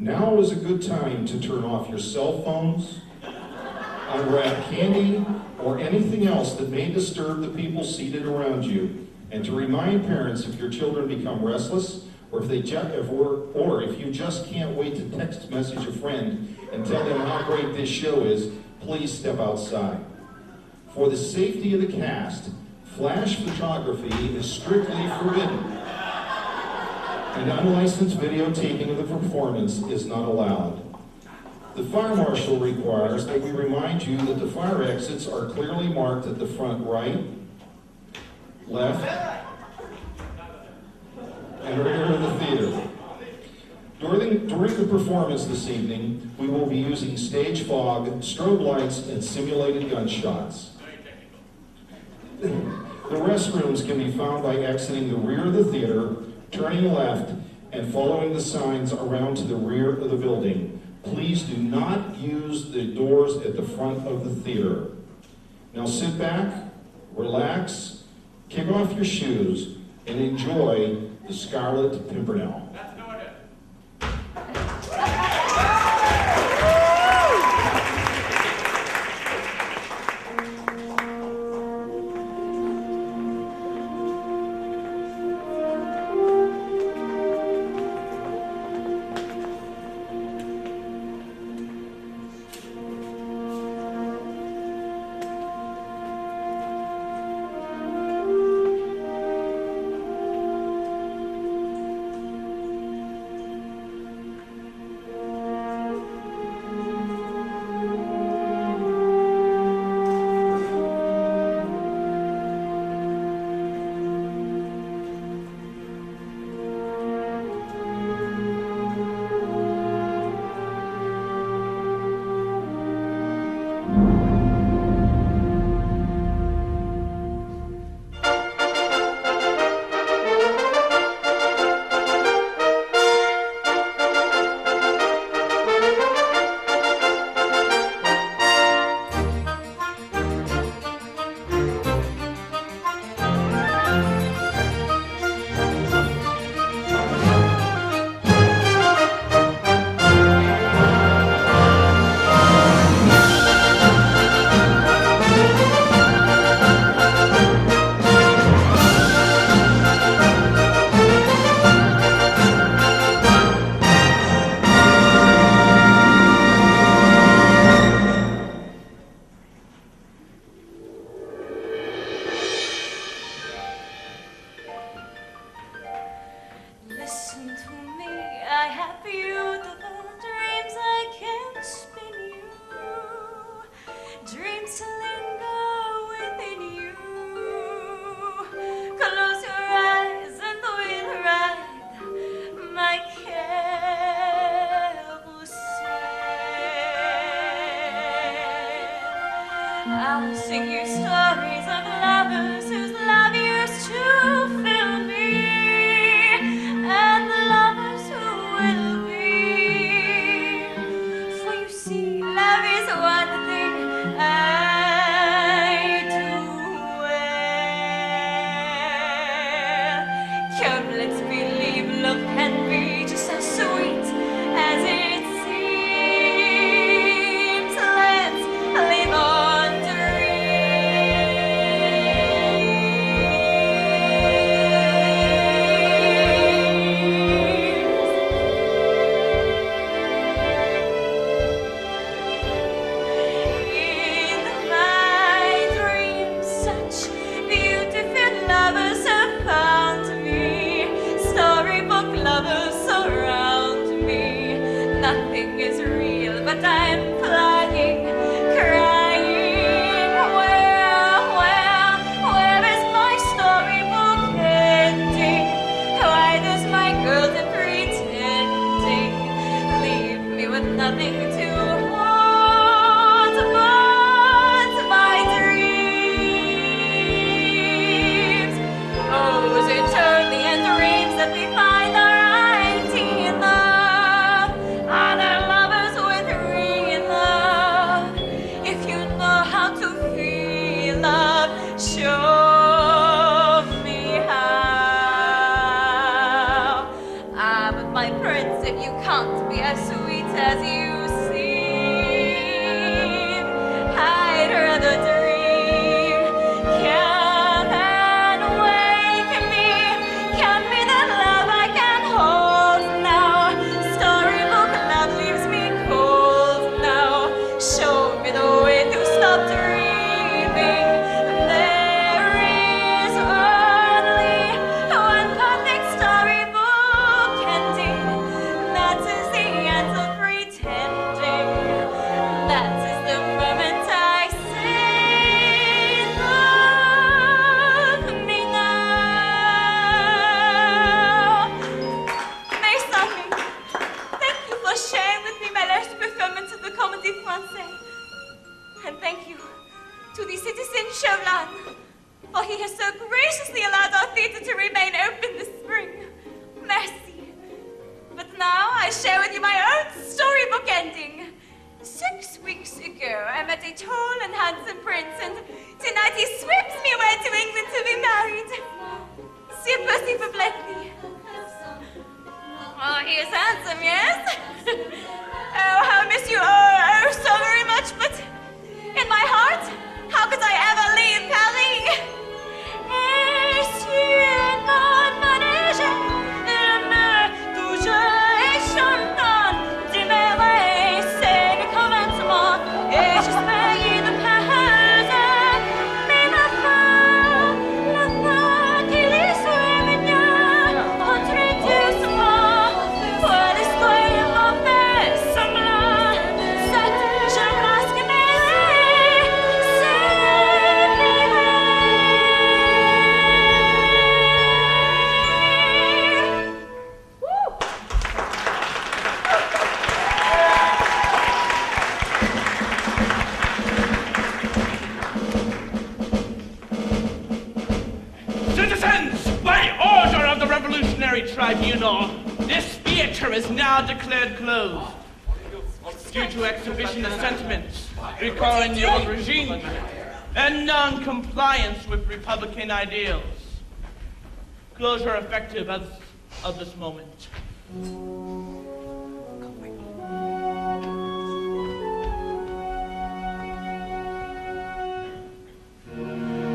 Now is a good time to turn off your cell phones, unwrap candy, or anything else that may disturb the people seated around you, and to remind parents if your children become restless, or if you just can't wait to text message a friend and tell them how great this show is, please step outside. For the safety of the cast, flash photography is strictly forbidden, and unlicensed videotaping of the performance is not allowed. The fire marshal requires that we remind you that the fire exits are clearly marked at the front right, left, and rear of the theater. During the performance this evening, we will be using stage fog, strobe lights, and simulated gunshots. The restrooms can be found by exiting the rear of the theater, turning left, and following the signs around to the rear of the building. Please do not use the doors at the front of the theater. Now sit back, relax, kick off your shoes, and enjoy the Scarlett Pimpernel. I'll sing you stories of lovers whose love used to fill me, and the lovers who will be. For you see, love is one thing I do well. Come, let's believe love can be just as sweet as it seems. Let's live on. Nothing is real, but I'm flying, crying. Where is my storybook ending? Why does my girlhood pretending leave me with nothing to hold but my dreams? Oh, is it only in dreams that we find our show me how? I'm with my princess. that you can't be as sweet as you seem. I'd rather dream. Come and wake me. Can't be the love I can hold now. Storybook love leaves me cold now. Show me the way to stop dreaming. There is only one perfect storybook ending. That is the end of pretending. That is the moment I say, love me now. Mes amis, thank you for sharing with me my last performance of the Comédie Française. And thank you to the citizen Chauvelin, for he has so graciously allowed our theatre to remain open this spring. Merci. But now I share with you my own storybook ending. 6 weeks ago, I met a tall and handsome prince, and tonight he sweeps me away to England to be married. C'est possible, Blakely. Oh, he is handsome, yes? Oh, how I miss you, oh, so very much, but in my heart, how could I ever leave Paris? Et si non manège, il me touche et chante, d'aimer, c'est le commencement, et j'espère de Paris. Mais la fin qui lui soit venue, entrez doucement, pour l'histoire m'en fait semblant, cette jeunesse qui m'est, c'est vivre. Citizens, by order of the Revolutionary Tribunal, this theater is now declared closed due to exhibition of sentiments recalling the old regime and non-compliance with Republican ideals. Closure effective as of this moment.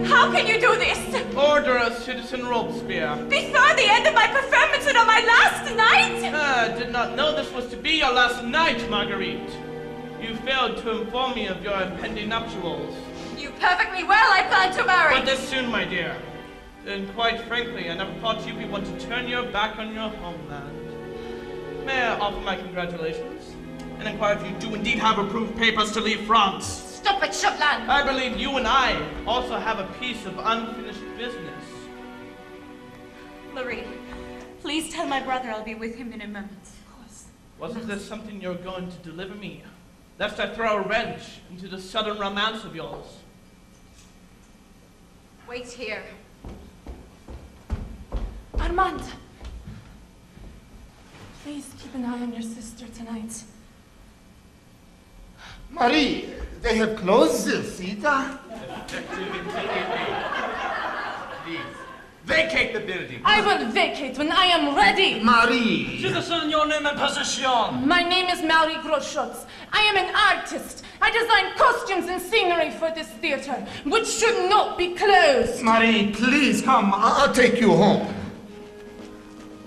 How can you do this? Order of Citizen Robespierre. Before the end of my performance and on my last night? I did not know this was to be your last night, Marguerite. You failed to inform me of your impending nuptials. You perfectly well I plan to marry. But this soon, my dear. And quite frankly, I never thought you'd be one to turn your back on your homeland. May I offer my congratulations and inquire if you do indeed have approved papers to leave France? Stop it, Chauvelin. I believe you and I also have a piece of unfinished business. Marie, please tell my brother I'll be with him in a moment. Of course. Wasn't this something you're going to deliver me? Lest I throw a wrench into the sudden romance of yours. Wait here. Armand! Please keep an eye on your sister tonight. Marie, they have closed the theater. Please, vacate the building. I will vacate when I am ready. Marie. Citizen, your name and position. My name is Marie Groschutz. I am an artist. I design costumes and scenery for this theater, which should not be closed. Marie, please come. I'll take you home.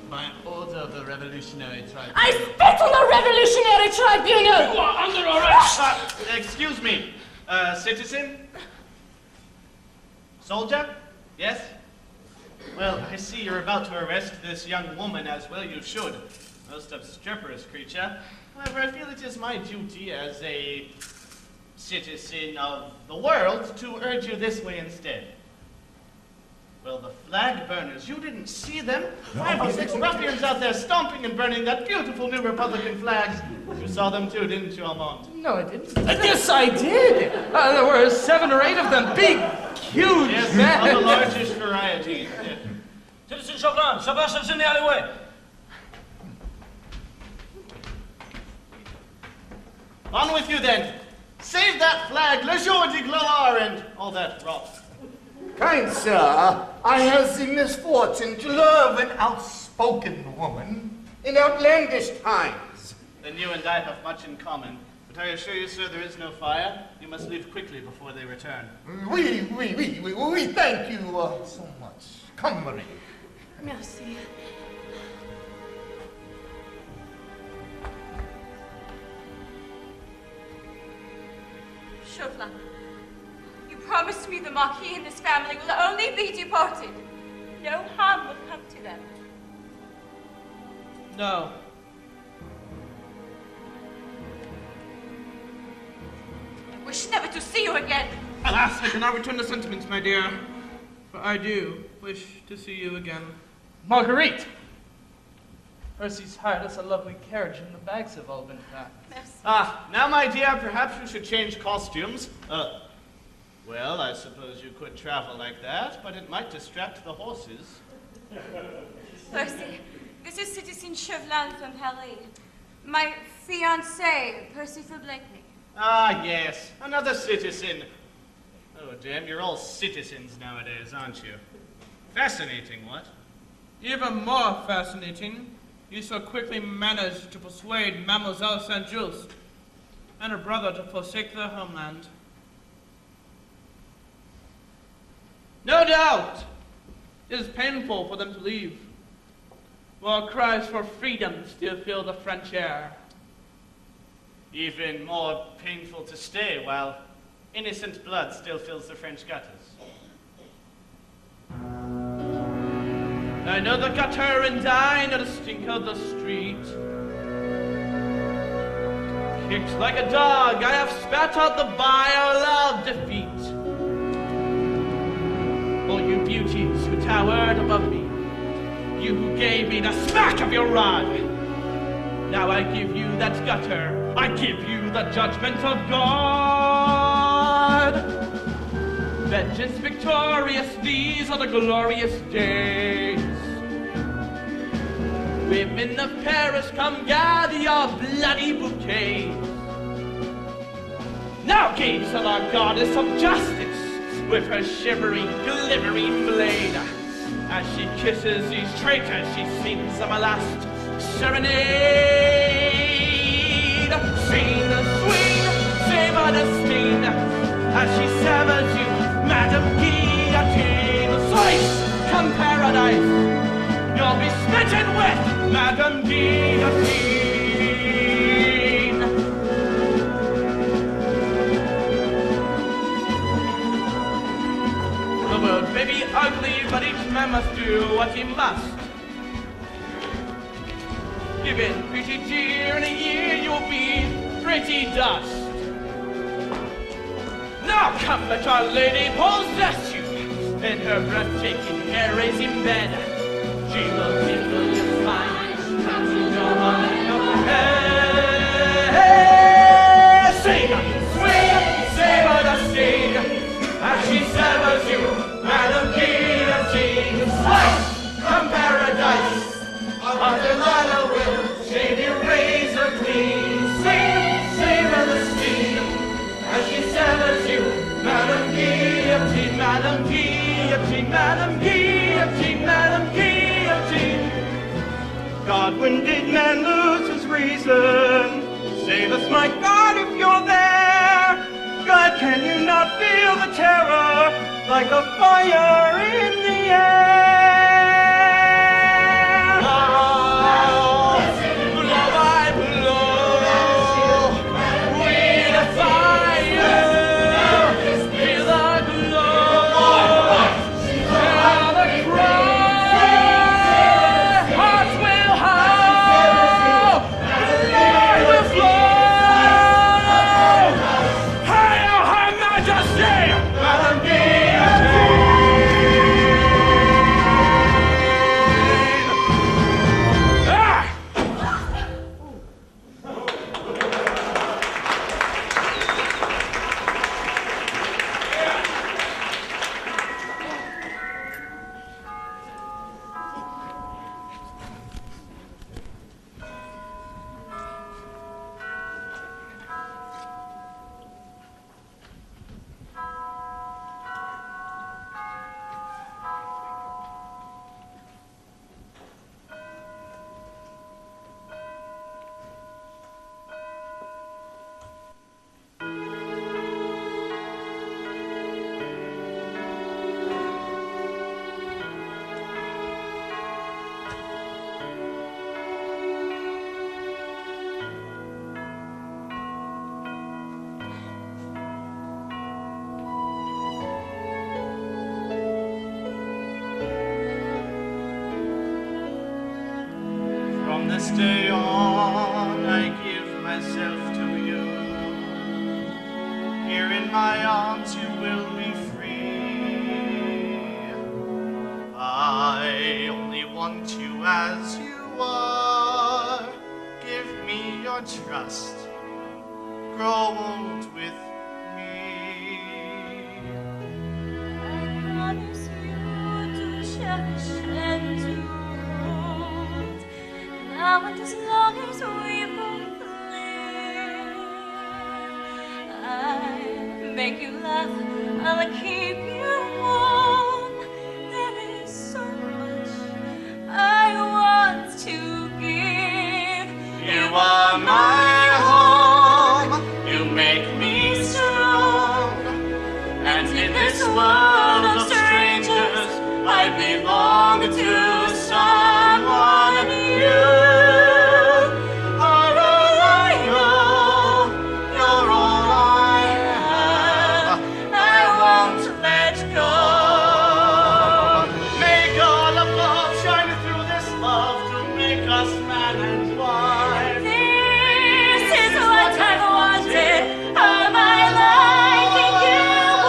By order of the Revolutionary Tribunal. I spit on the Revolutionary Tribunal! You are under arrest! Excuse me, citizen? Soldier? Yes? Well, I see you're about to arrest this young woman, as well you should. Most obstreperous creature. However, I feel it is my duty as a citizen of the world to urge you this way instead. Well, the flag burners, you didn't see them? 5 or 6 ruffians out there stomping and burning that beautiful new Republican flag. You saw them too, didn't you, Armand? No, I didn't. Yes, I did. There were 7 or 8 of them, big, huge Yes, men. of the largest variety. Citizen Chauvelin, Sebastian's in the alleyway. On with you then. Save that flag, le jour de gloire, and all that rot. Kind sir, I have the misfortune to love an outspoken woman, in outlandish times. Then you and I have much in common. But I assure you, sir, there is no fire. You must leave quickly before they return. We thank you so much. Come, Marie. Merci. Chauvelin, you promised me the Marquis and his family will only be deported. No harm will come to them. No. I wish never to see you again. Alas, I cannot return the sentiments, my dear. For I do wish to see you again. Marguerite! Percy's hired us a lovely carriage, and the bags have all been packed. Merci. Ah, now, my dear, perhaps you should change costumes. Well, I suppose you could travel like that, but it might distract the horses. Percy, this is Citizen Chauvelin from Paris. My fiancé, Percival Blakeney. Ah, yes, another citizen. Oh, damn, you're all citizens nowadays, aren't you? Fascinating, what? Even more fascinating, you so quickly managed to persuade Mademoiselle Saint-Just and her brother to forsake their homeland. No doubt, it is painful for them to leave, while cries for freedom still fill the French air. Even more painful to stay while innocent blood still fills the French gutters. I know the gutter and I know the stink of the street. Kicked like a dog, I have spat out the bile of defeat. All you beauties who towered above me, you who gave me the smack of your rod, now I give you that gutter, I give you the judgment of God. Vengeance victorious, these are the glorious days. Women of Paris, come gather your bloody bouquets. Now gaze on our goddess of justice with her shivering, glimmering blade. As she kisses these traitors, she sings them a last serenade. Sing the sweet, savor the sting, as she severs you, Madame Guillotine. Slice, come paradise, you'll be smitten with Madame Guillotine. The world may be ugly, but each man must do what he must. Give in, pretty dear, in a year you'll be pretty dust. Now come, let Our Lady possess you in her breathtaking, hair-raising bed. She will tickle your spine, come to your mind of head. Sing, swing, savor the sting, as she severs you, Madame Guillotine. Slice from paradise, under ladder will shave your razor clean. Sing, savor the sting, as she severs you, Madame Guillotine, Madame Guillotine, Madame Guillotine, Madame Guillotine. God, when did man lose his reason? Save us, my God, if you're there. God, can you not feel the terror like a fire in the air? Blow by blow, with a fire, feel the glow, hear the cry, hearts will howl, blood will flow. Hail Her Majesty, Madame Guillotine! on, I give myself to you. Here in my arms you will be free. I only want you as you are. Give me your trust. Grow old with me. I promise you to cherish and to hold. Now and as long as we both live, I'll make you laugh, I'll keep you warm. There is so much I want to give. You are my home, you make me strong, and in this world of strangers, I belong to someone. You are all I know, you're all I have, I won't let go. May God above shine through this love to make us man and wife. This is what I've wanted all my life, and you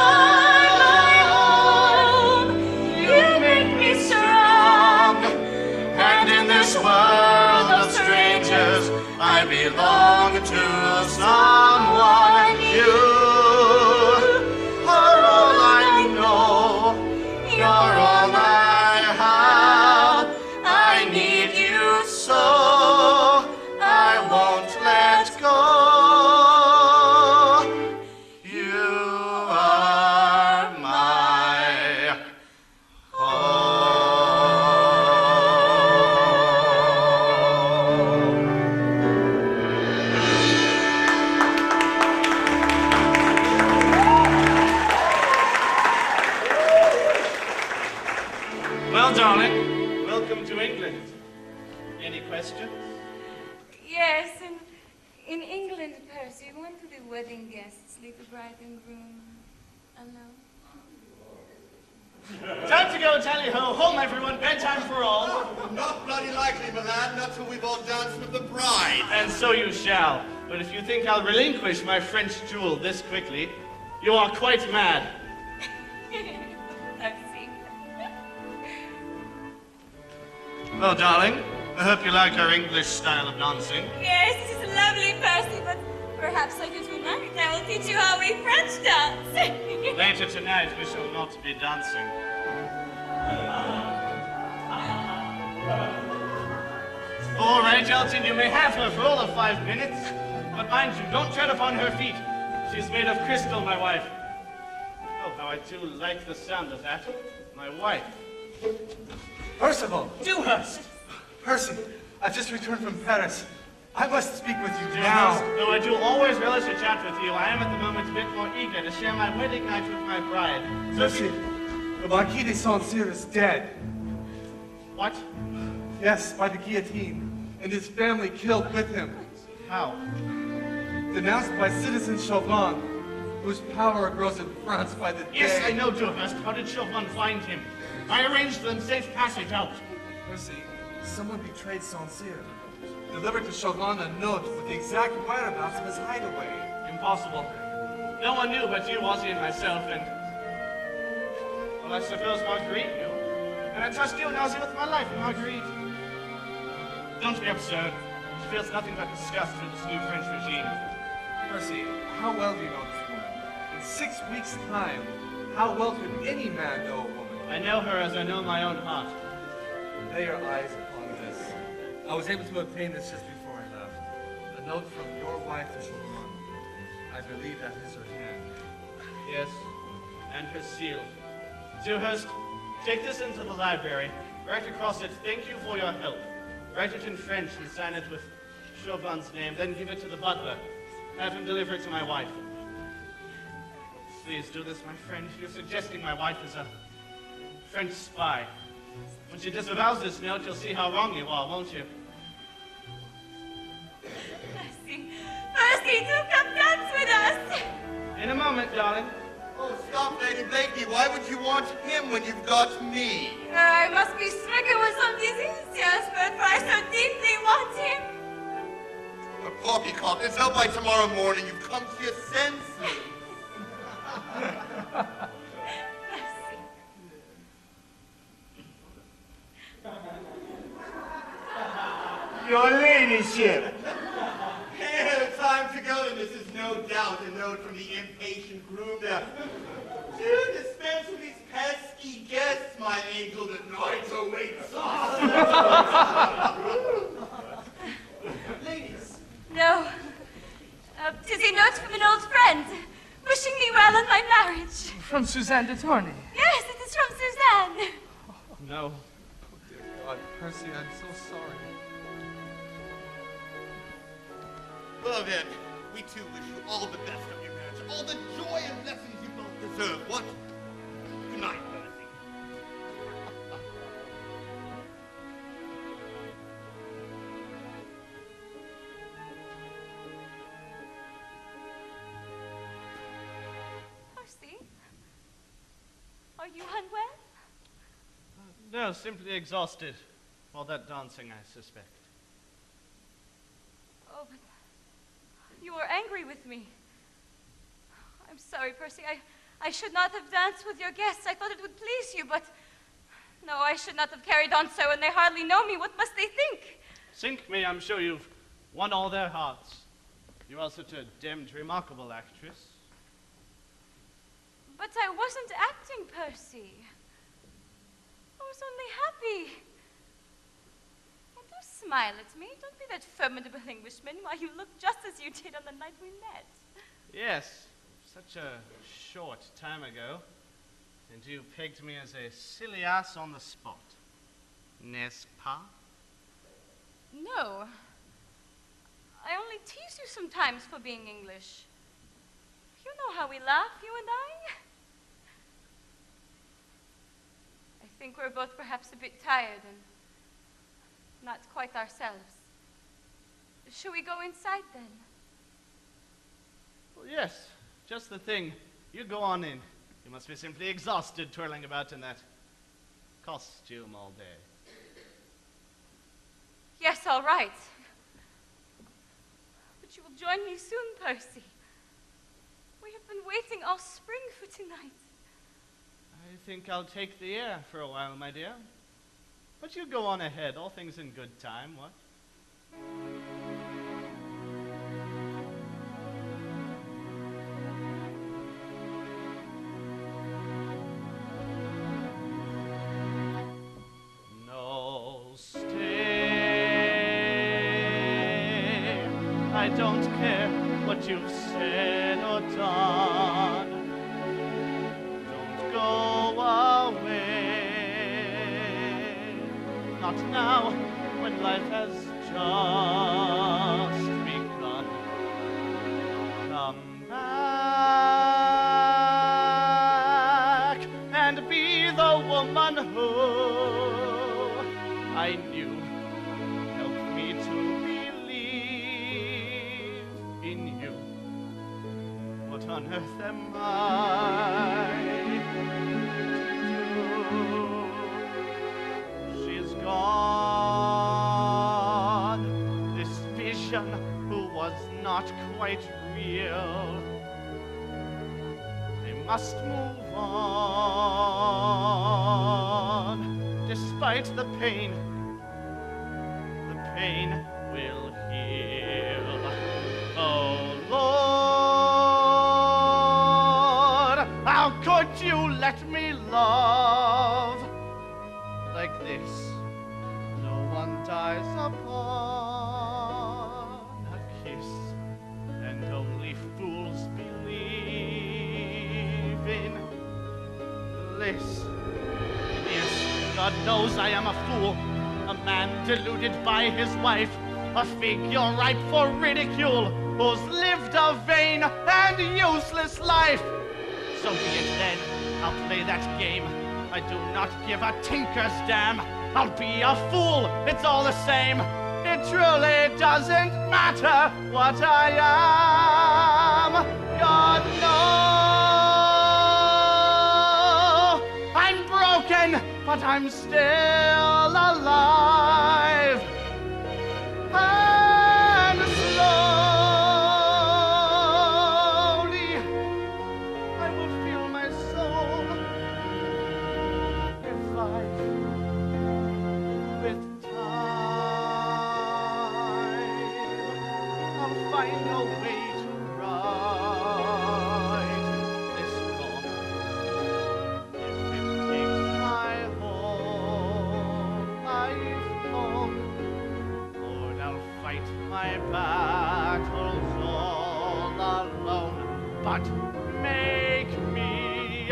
are my home. You make me strong, And in this world of strangers, I belong to someone. You are all I know, you're all I have. I need you so, I won't let go. You are my Well, darling, welcome to England. Any questions? Yes, in England, Percy, when do the wedding guests leave the bride and groom alone? Time to go, tally ho, home everyone, bedtime for all. Not bloody likely, my lad, not till we've all danced with the bride. And so you shall. But if you think I'll relinquish my French jewel this quickly, you are quite mad. Percy. Well, darling, I hope you like our English style of dancing. Yes, this is lovely, Percy, but perhaps later tonight I will teach you how we French dance. Later tonight, we shall not be dancing. All right, Elton, you may have her for all of 5 minutes. But mind you, don't tread upon her feet. She's made of crystal, my wife. Oh, how I do like the sound of that. My wife. Percival! Dewhurst! Percy, I've just returned from Paris. I must speak with you now. Though I do always relish a chat with you, I am at the moment a bit more eager to share my wedding night with my bride. Percy, the Marquis de Saint-Cyr is dead. What? Yes, by the guillotine, and his family killed with him. How? Denounced by citizen Chauvelin, whose power grows in France by the day. Yes, I know, Dewhurst. How did Chauvelin find him? I arranged them safe passage out. Percy, someone betrayed Saint-Cyr. Delivered to Chauvelin a note with the exact whereabouts of his hideaway. Impossible. No one knew but you, Ozzy, and myself, and... Well, I suppose Marguerite knew. And I trust you and Ozzy with my life, Marguerite. Don't be absurd. She feels nothing but disgust with this new French regime. Percy, how well do you know this woman? In 6 weeks' time, how well could any man know a woman? I know her as I know my own heart. Lay your eyes upon this. I was able to obtain this just before I left. A note from your wife to Chauvelin. I believe that is her hand. Yes, and her seal. Dewhurst, take this into the library. Write across it, thank you for your help. Write it in French and sign it with Chauvelin's name, then give it to the butler. Have him deliver it to my wife. Please do this, my friend. You're suggesting my wife is a French spy. When she disavows this note, you'll see how wrong you are, won't you? Percy, do come dance with us. In a moment, darling. Oh, stop, Lady Blakeney. Why would you want him when you've got me? I must be stricken with some disease, yes, but I so deeply want him. coffee cup until by tomorrow morning you've come to your senses. Your ladyship. Time to go, and this is no doubt a note from the impatient groom there. Do dispense with these pesky guests, my angel, the night awaits us. Ladies. No. 'Tis a note from an old friend, wishing me well on my marriage. From Suzanne de Tournay. Yes, it is from Suzanne. No. Oh, dear God, Percy, I'm so sorry. Well then, we too wish you all the best of your marriage, all the joy and blessings you both deserve. What? Good night, Percy. Percy? Are you unwell? No, simply exhausted. All that dancing, I suspect. Oh, but you were angry with me. I'm sorry, Percy. I should not have danced with your guests. I thought it would please you, but no, I should not have carried on so, and they hardly know me. What must they think? Sink me, I'm sure you've won all their hearts. You are such a demmed remarkable actress. But I wasn't acting, Percy. I was only happy. Oh, do smile at me. Don't be that formidable Englishman while you look just as you did on the night we met. Yes, such a short time ago. And you pegged me as a silly ass on the spot. N'est-ce pas? No. I only tease you sometimes for being English. You know how we laugh, you and I. I think we're both perhaps a bit tired and not quite ourselves. Shall we go inside then? Well, yes, just the thing. You go on in. You must be simply exhausted twirling about in that costume all day. Yes, all right. But you will join me soon, Percy. We have been waiting all spring for tonight. I think I'll take the air for a while, my dear. But you go on ahead, all things in good time, what? No, stay. I don't care what you've said or done. Don't go away. Not now, when life has just begun. Come back and be the woman who I knew. Help me to believe in you. What on earth am I to do? She's gone. This vision who was not quite real. I must move on. Despite the pain will heal. Oh Lord, how could you let me love like this? No one dies upon a kiss, and only fools believe in bliss. Yes, God knows I am a fool, a man deluded by his wife, a figure ripe for ridicule, who's lived a vain and useless life. So be it then, I'll play that game. I do not give a tinker's damn. I'll be a fool, it's all the same. It truly doesn't matter what I am. God knows I'm broken, but I'm still alive. And slow I'll find a way to right this wrong. If it takes my whole life long, Lord, I'll fight my battles all alone, but make me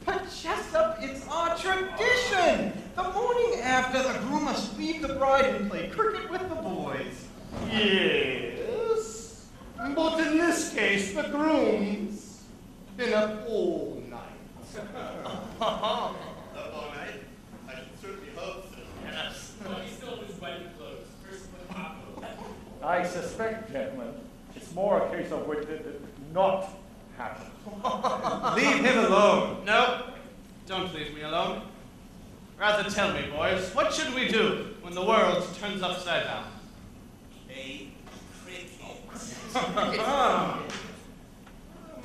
But Jessup, it's our tradition. The morning after, the groom must leave the bride and play cricket with the boys. Yes, but in this case, the groom's been up all night. Up all night? I should certainly hope so. Yes. He's still in his wedding clothes. First with Pablo. I suspect, gentlemen, it's more a case of what did not happen. Leave him alone. No, don't leave me alone. Rather tell me, boys, what should we do when the world turns upside down? A cricket.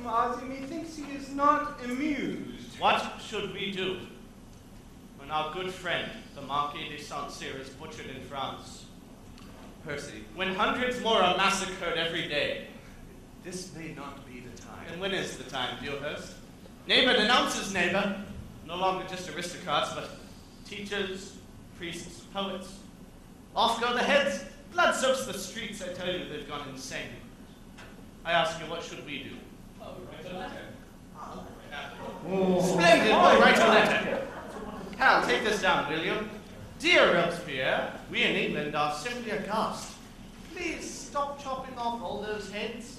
Ozzy, methinks he is not amused. What should we do when our good friend, the Marquis de Saint-Cyr, is butchered in France? Percy, When hundreds more are massacred every day? this may not be the time. And when is the time, Dewhurst? Neighbor denounces neighbor. No longer just aristocrats, but teachers, priests, poets. Off go the heads. Blood soaks the streets. I tell you, they've gone insane. I ask you, what should we do? Oh, write a letter. Splendid! We'll write a letter. Hal, take this down, will you? Dear Robespierre, we in England are simply aghast. Please stop chopping off all those heads.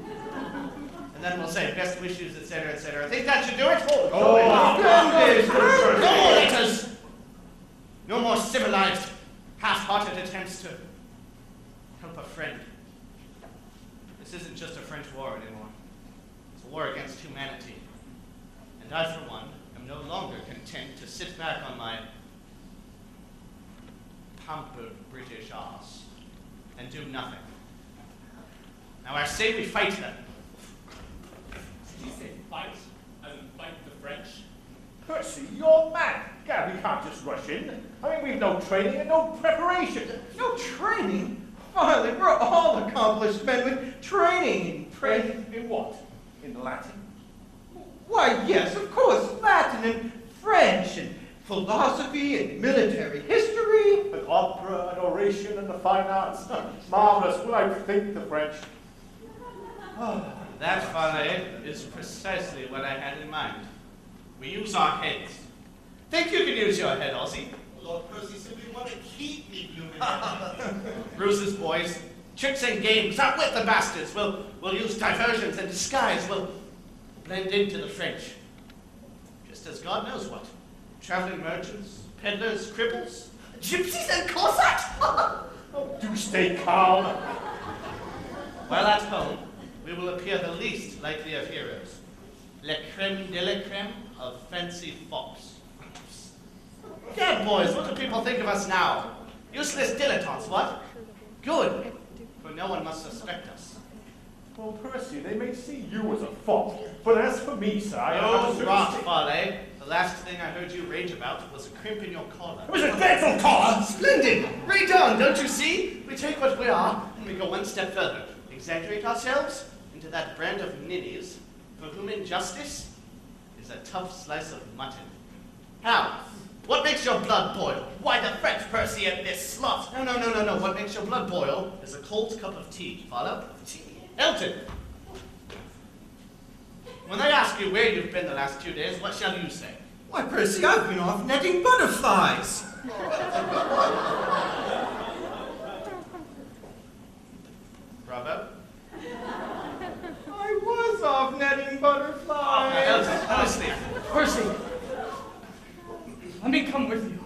And then we'll say best wishes, etc., etc. I think that should do it. Splendid! No more letters! No more civilized, half-hearted attempts to help a friend. This isn't just a French war anymore. It's a war against humanity. And I, for one, am no longer content to sit back on my pampered British arse and do nothing. Now I say we fight them. Did you say fight? As in fight the French? Percy, you're mad. Gad, we can't just rush in. I mean, we've no training and no preparation. No training? Finally, we're all accomplished men with training. In what? In Latin? Why, yes, of course, Latin and French and philosophy and military history. And opera and oration and the fine arts. Marvelous. Will I think the French? That, Farley, is precisely what I had in mind. We use our heads. Think you can use your head, Ozzy? Lord Percy simply want to keep me blooming. Ruses, boys. Tricks and games. Outwit the bastards. We'll use diversions and disguise. We'll blend into the French. Just as God knows what. Traveling merchants, peddlers, cripples, gypsies and Cossacks. Oh, do stay calm. While at home, we will appear the least likely of heroes. Le creme de la creme of fancy fops. Gad, boys, what do people think of us now? Useless dilettantes, what? Good, for no one must suspect us. Well, Percy, they may see you as a fop, but as for me, sir, I Oh, have rot, Farley. The last thing I heard you rage about was a crimp in your collar. It was a dreadful collar! Splendid! Read on, don't you see? We take what we are, and we go one step further. Exaggerate ourselves into that brand of ninnies for whom injustice is a tough slice of mutton. How? What makes your blood boil? Why the French, Percy, and this slut? No. What makes your blood boil is a cold cup of tea. Follow? Tea. Elton! When they ask you where you've been the last 2 days, what shall you say? Why, Percy, I've been off netting butterflies. Bravo. I was off netting butterflies. Honestly. Percy, let me come with you.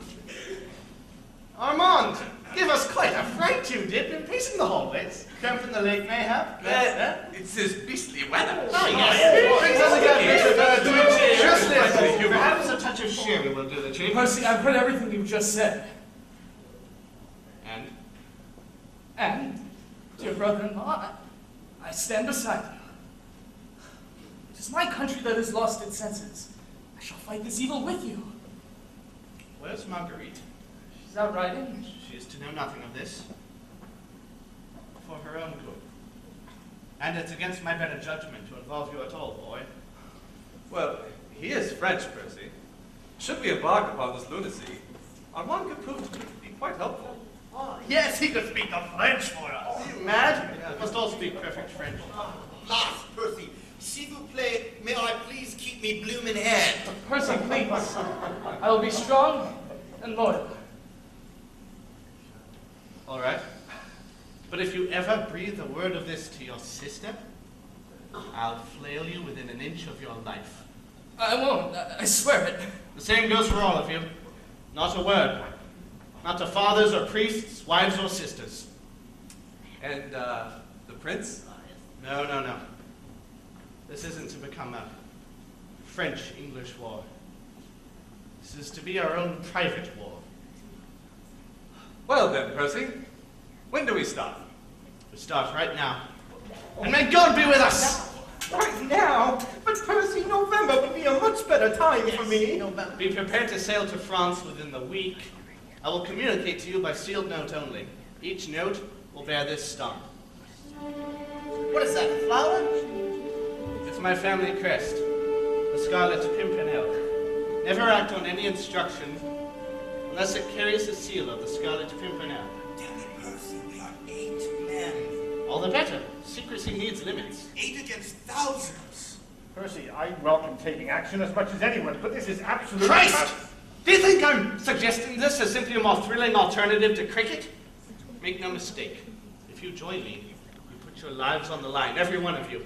Armand, give us quite a fright you did. Been pacing the hallways. Come from the lake, mayhap? It's this beastly weather. Oh, yes. Brings us again, Just listen. Perhaps a touch of sherry will do the trick. Percy, I've heard everything you've just said. And? And, dear brother-in-law, I stand beside you. It is my country that has lost its senses. I shall fight this evil with you. Where's Marguerite? She's out riding. She is to know nothing of this. For her own good. And it's against my better judgment to involve you at all, boy. Well, he is French, Percy. Should we embark upon this lunacy, Armand could prove to be quite helpful. Oh, yes, he could speak the French for us. Are you mad? We must all speak perfect French. Last, Percy, s'il vous plaît, may I please keep me bloomin' head? Percy, please. I will be strong and loyal. All right. But if you ever breathe a word of this to your sister, I'll flail you within an inch of your life. I won't. I swear it. The same goes for all of you. Not a word. Not to fathers or priests, wives or sisters. And, the prince? No, no, no. This isn't to become a French-English war. This is to be our own private war. Well then, Percy, when do we start? We start right now. And may God be with us! Right now? But Percy, November would be a much better time for me. Be prepared to sail to France within the week. I will communicate to you by sealed note only. Each note will bear this star. What is that, a flower? It's my family crest, the Scarlett Pimpernel. Never act on any instruction unless it carries the seal of the Scarlett Pimpernel. Damn it, Percy, we are 8 men. All the better. Secrecy needs limits. 8 against thousands. Percy, I welcome taking action as much as anyone, but this is absolutely... Christ! Do you think I'm suggesting this as simply a more thrilling alternative to cricket? Make no mistake. If you join me, you put your lives on the line, every one of you.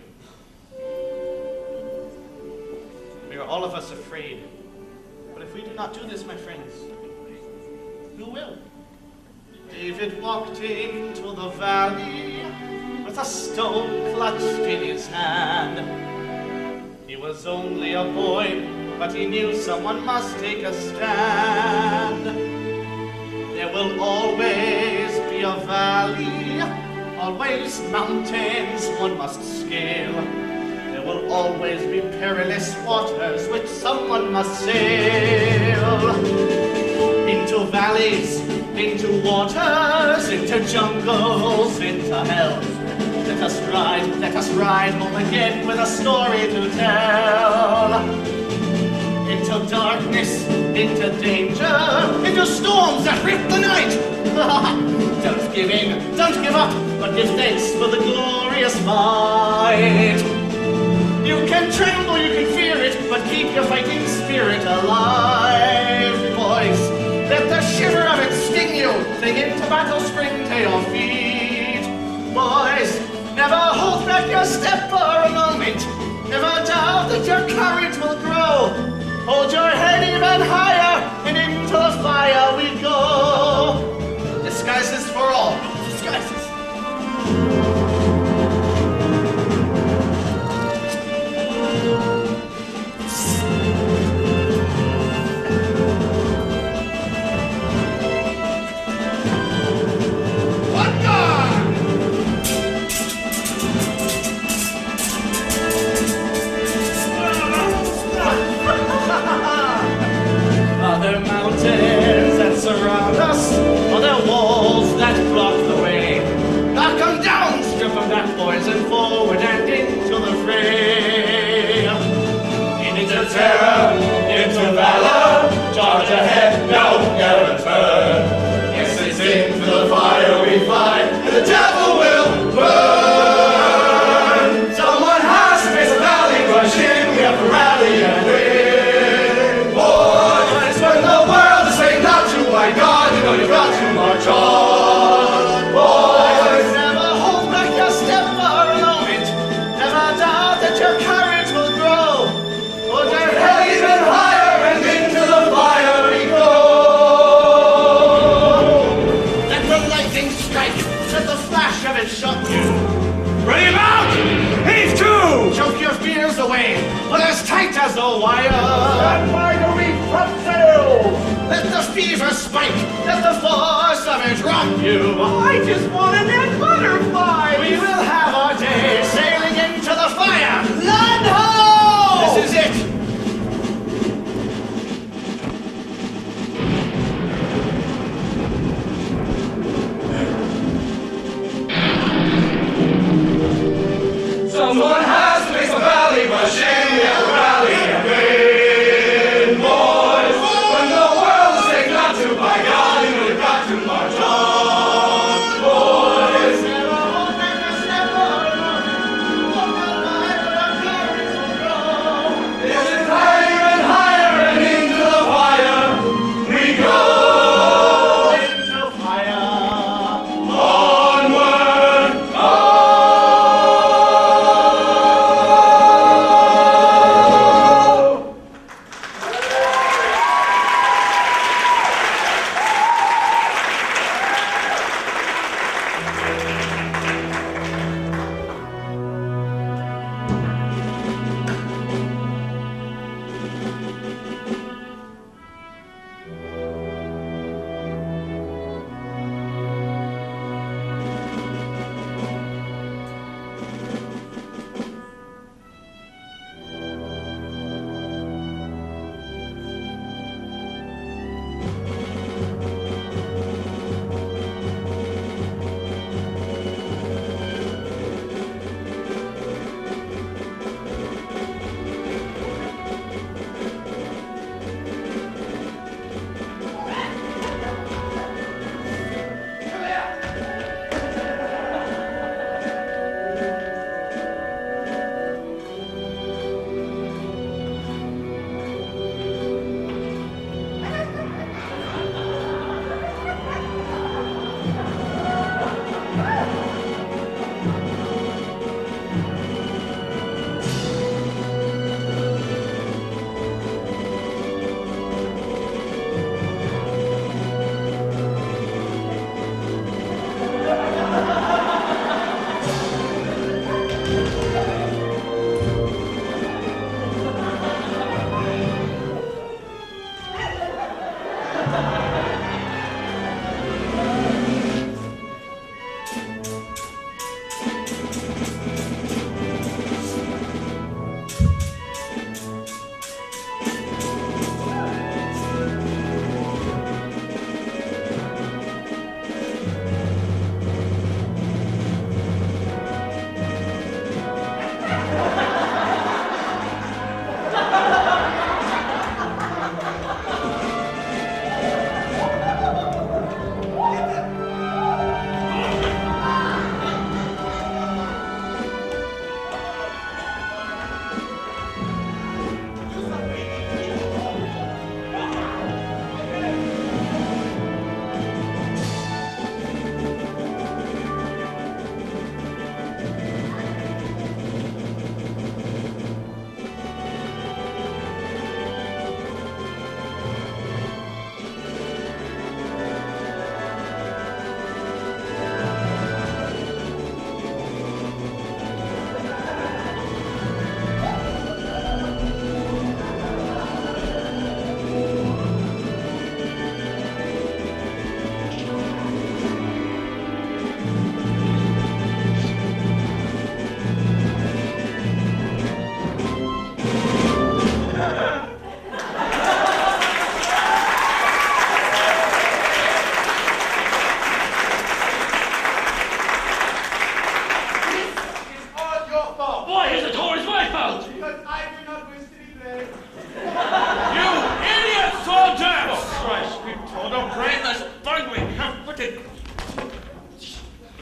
We are all of us afraid. But if we do not do this, my friends, who will? David walked into the valley with a stone clutched in his hand. He was only a boy, but he knew someone must take a stand. There will always be a valley, always mountains one must scale. There will always be perilous waters which someone must sail. Into valleys, into waters, into jungles, into hell. Let us ride home again with a story to tell. Into darkness, into danger, into storms that rip the night. Don't give in, don't give up, but give thanks for the glorious fight. You can tremble, you can fear it, but keep your fighting spirit alive, boys. Let the shiver of it sting you, cling into battle spring to your feet. Boys, never hold back your step for a moment. Never doubt that your courage will grow. Hold your head even higher, and into the fire we go. Disguises for all. Disguises. Other mountains that surround us, other walls that block the way. Knock them down, strip them back, boys, and forward and into the fray. Into terror, into valor, charge ahead, no guarantor. Yes, it's into the fire we fly, and the devil will burn. Someone has to face the valley, rush in, we have to rally. away, but as tight as a wire. Stand by to reef topsails! Let the fever spike, let the force of it rock you. I just want a net butterfly. We will have our day sailing into the fire. Land ho! This is it. Someone has to make a valley, but shame we have a rally and win, boys. When the world is taken out to by God, and we've got to march on, boys. Is it higher and higher and into the fire we go? Into fire. Onward,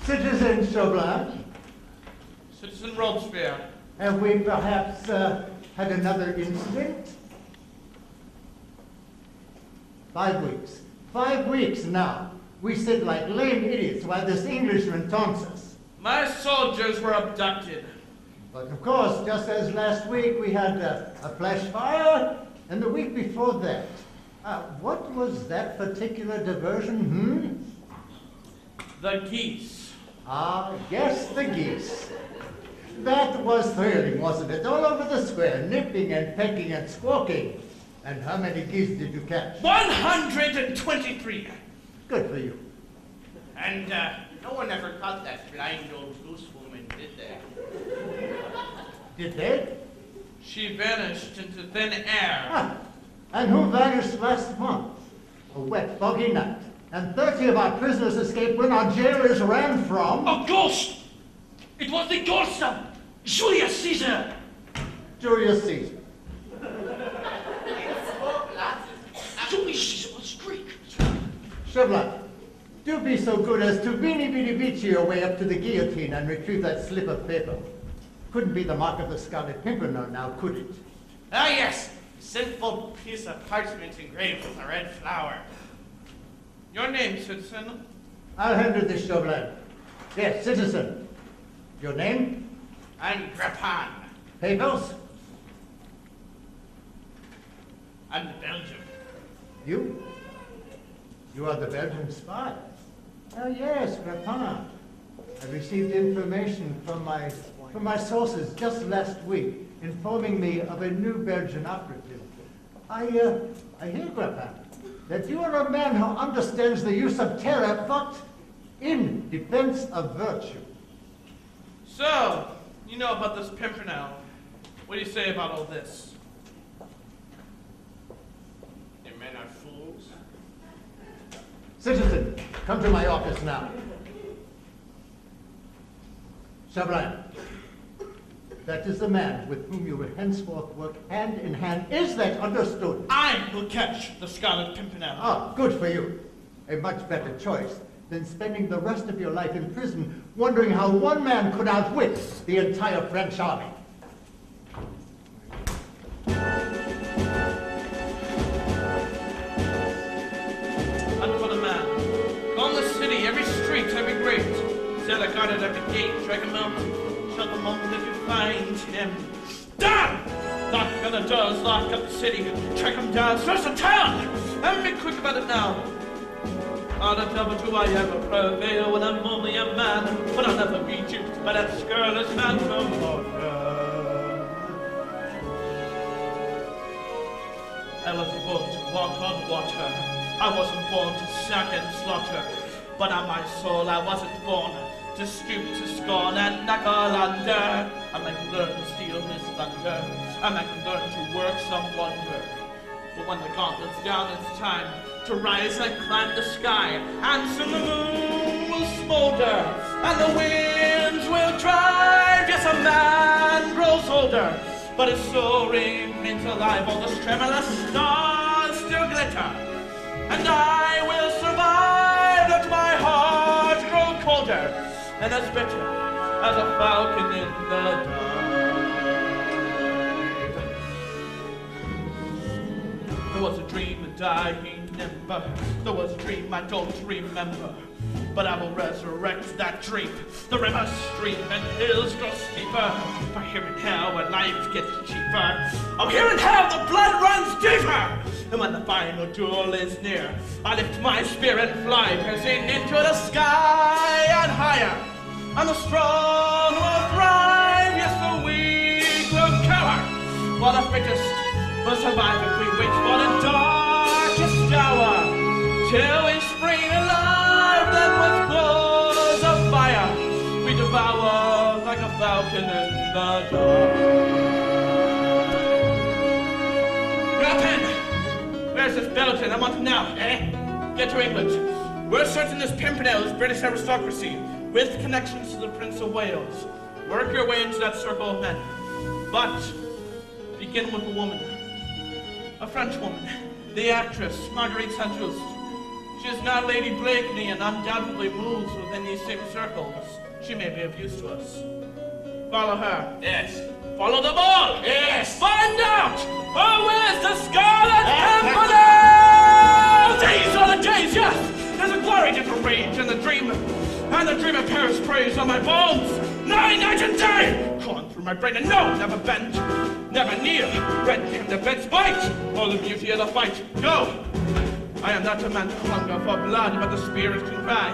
Citizen Chauvelin, Citizen Robespierre. have we perhaps had another incident? 5 weeks. 5 weeks now. We sit like lame idiots while this Englishman taunts us. My soldiers were abducted. But of course, just as last week we had a flash fire, and the week before that. What was that particular diversion, The geese. Yes, the geese. That was thrilling, wasn't it? All over the square, nipping and pecking and squawking. And how many geese did you catch? 123. Good for you. And no one ever caught that blind old goose woman, did they? Did they? She vanished into thin air. Ah, and who vanished last month? A wet, foggy night. And 30 of our prisoners escaped when our jailers ran from... A ghost! It was the ghost of Julius Caesar! Julius Caesar. Julius Caesar was Greek. Chevron, do be so good as to beanie your way up to the guillotine and retrieve that slip of paper. Couldn't be the mark of the Scarlett Pimpernel now, could it? Ah, yes. Sinful piece of parchment engraved with a red flower. Your name, citizen? I'll handle this, Chauvelin. Yes, citizen. Your name? I'm Grappan. Papers? I'm Belgium. You? You are the Belgian spy. Oh yes, Grappan. I received information from my sources just last week, informing me of a new Belgian operative. I hear, Grappan, that you are a man who understands the use of terror, but in defense of virtue. So, you know about this Pimpernel. What do you say about all this? You men are fools. Citizen, come to my office now. Chauvelin, that is the man with whom you will henceforth work hand in hand. Is that understood? I will catch the Scarlet Pimpernel. Ah, good for you. A much better choice than spending the rest of your life in prison wondering how one man could outwit the entire French army. And for the man. Gone the city, every street, every grate. Set a guard at every gate, drag him out. Shut the moment that you find him. Down! Knock on the doors, lock up the city, track him down, search the town! And be quick about it now. On the devil do I ever prevail when I'm only a man, but I'll never be duped by that scurrilous phantom of I wasn't born to walk on water. I wasn't born to sack and slaughter. But on my soul I wasn't born to stoop to scorn and knuckle under. I might learn to steal his thunder. I might learn to work some wonder. But when the gauntlet's down, it's time to rise and climb the sky. And soon the moon will smolder and the winds will drive. Yes, a man grows older, but his soul remains alive. All the tremulous stars still glitter, and I will survive. Let my heart grow colder and as bitter as a falcon in the dark. There was a dream and I remember. There was a dream I don't remember. But I will resurrect that dream. The rivers stream and hills grow steeper. For here in hell where life gets cheaper. Oh, here in hell the blood runs deeper. And when the final duel is near, I lift my spear and fly, piercing into the sky and higher. And the strong will thrive, yes, the weak will cower. While the fittest will survive if we wait for the darkest hour. Till we spring alive, then with claws of fire, we devour like a falcon in the dark. Grappan! Where's this Belgian? I want him now, eh? Get to England. We're certain this Pimpernel is British aristocracy, with connections to the Prince of Wales. Work your way into that circle of men. But begin with a woman. A French woman. The actress, Marguerite Saint-Just. She is now Lady Blakeney and undoubtedly moves within these same circles. She may be of use to us. Follow her. Yes. Follow them all. Yes. Find out who is the Scarlet Pimpernel! These are the days, yes! There's a glory to rage in the dream. And the dream of Paris prays on my bones. Night and day! Crawling through my brain and no, never bend. Never kneel. Red came the bed's bite. All the beauty of the fight. Go! I am not a man to hunger for blood, but the spirit can cry.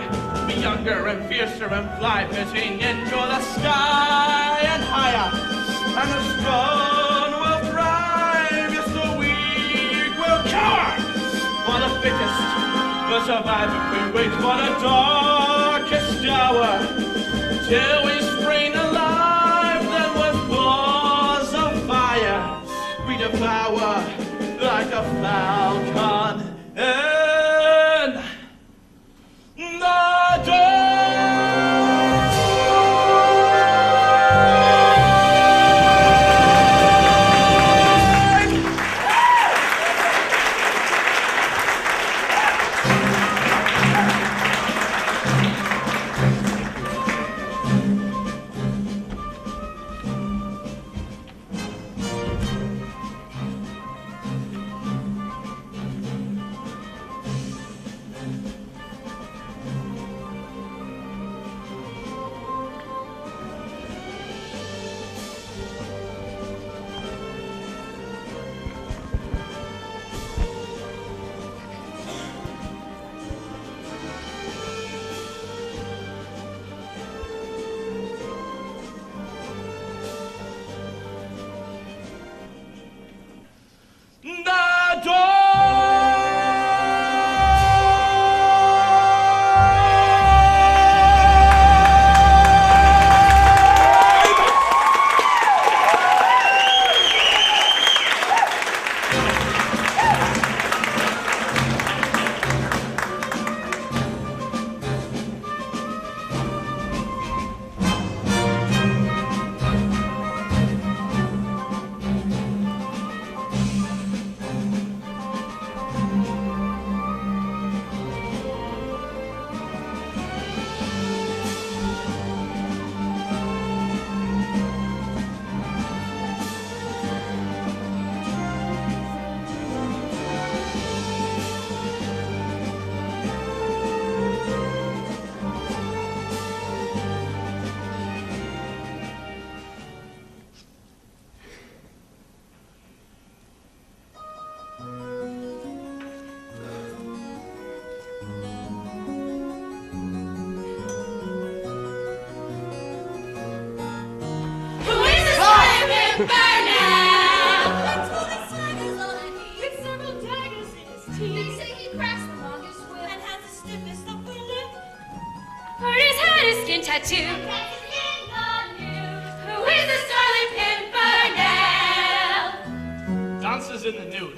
Be younger and fiercer and fly, pitching into the sky and higher. And the strong will thrive, yes, the weak will cower. For the fittest will survive if we wait for the darkest hour. Till we spring alive, then with paws of fire we devour like a falcon in the dawn. Tattoo. Who is the Scarlett Pimpernel? Dances in the nude.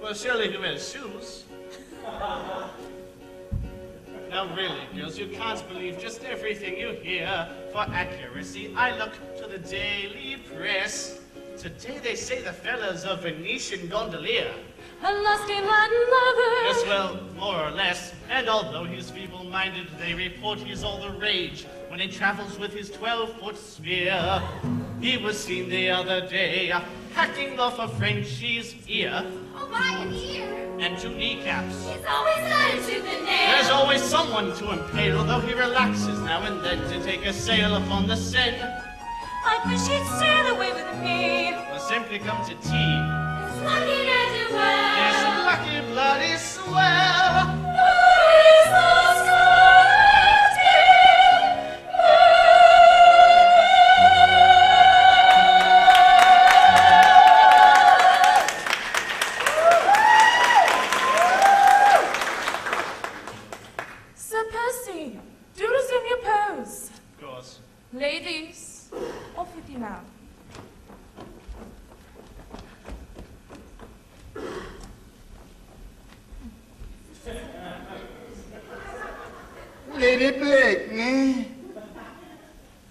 Well, surely he wears shoes. Now really, girls, you can't believe just everything you hear. For accuracy, I look to the daily press. Today they say the fella's a Venetian gondolier. A lusty Latin lover. Yes, well, more or less. And although he's feeble-minded, they report he's all the rage when he travels with his 12-foot spear. He was seen the other day hacking off a Frenchie's ear. Oh, my, an ear. And 2 kneecaps. He's always got a tooth and nail. There's always someone to impale, though he relaxes now and then to take a sail upon the Seine. I wish he'd sail away with me. Or simply come to tea. It's lucky to do well. This lucky bloody swell. Who is the Scarlett Pimpernel? Sir Percy, do resume your pose. Of course. Ladies, off with you now. Lady Blakeney,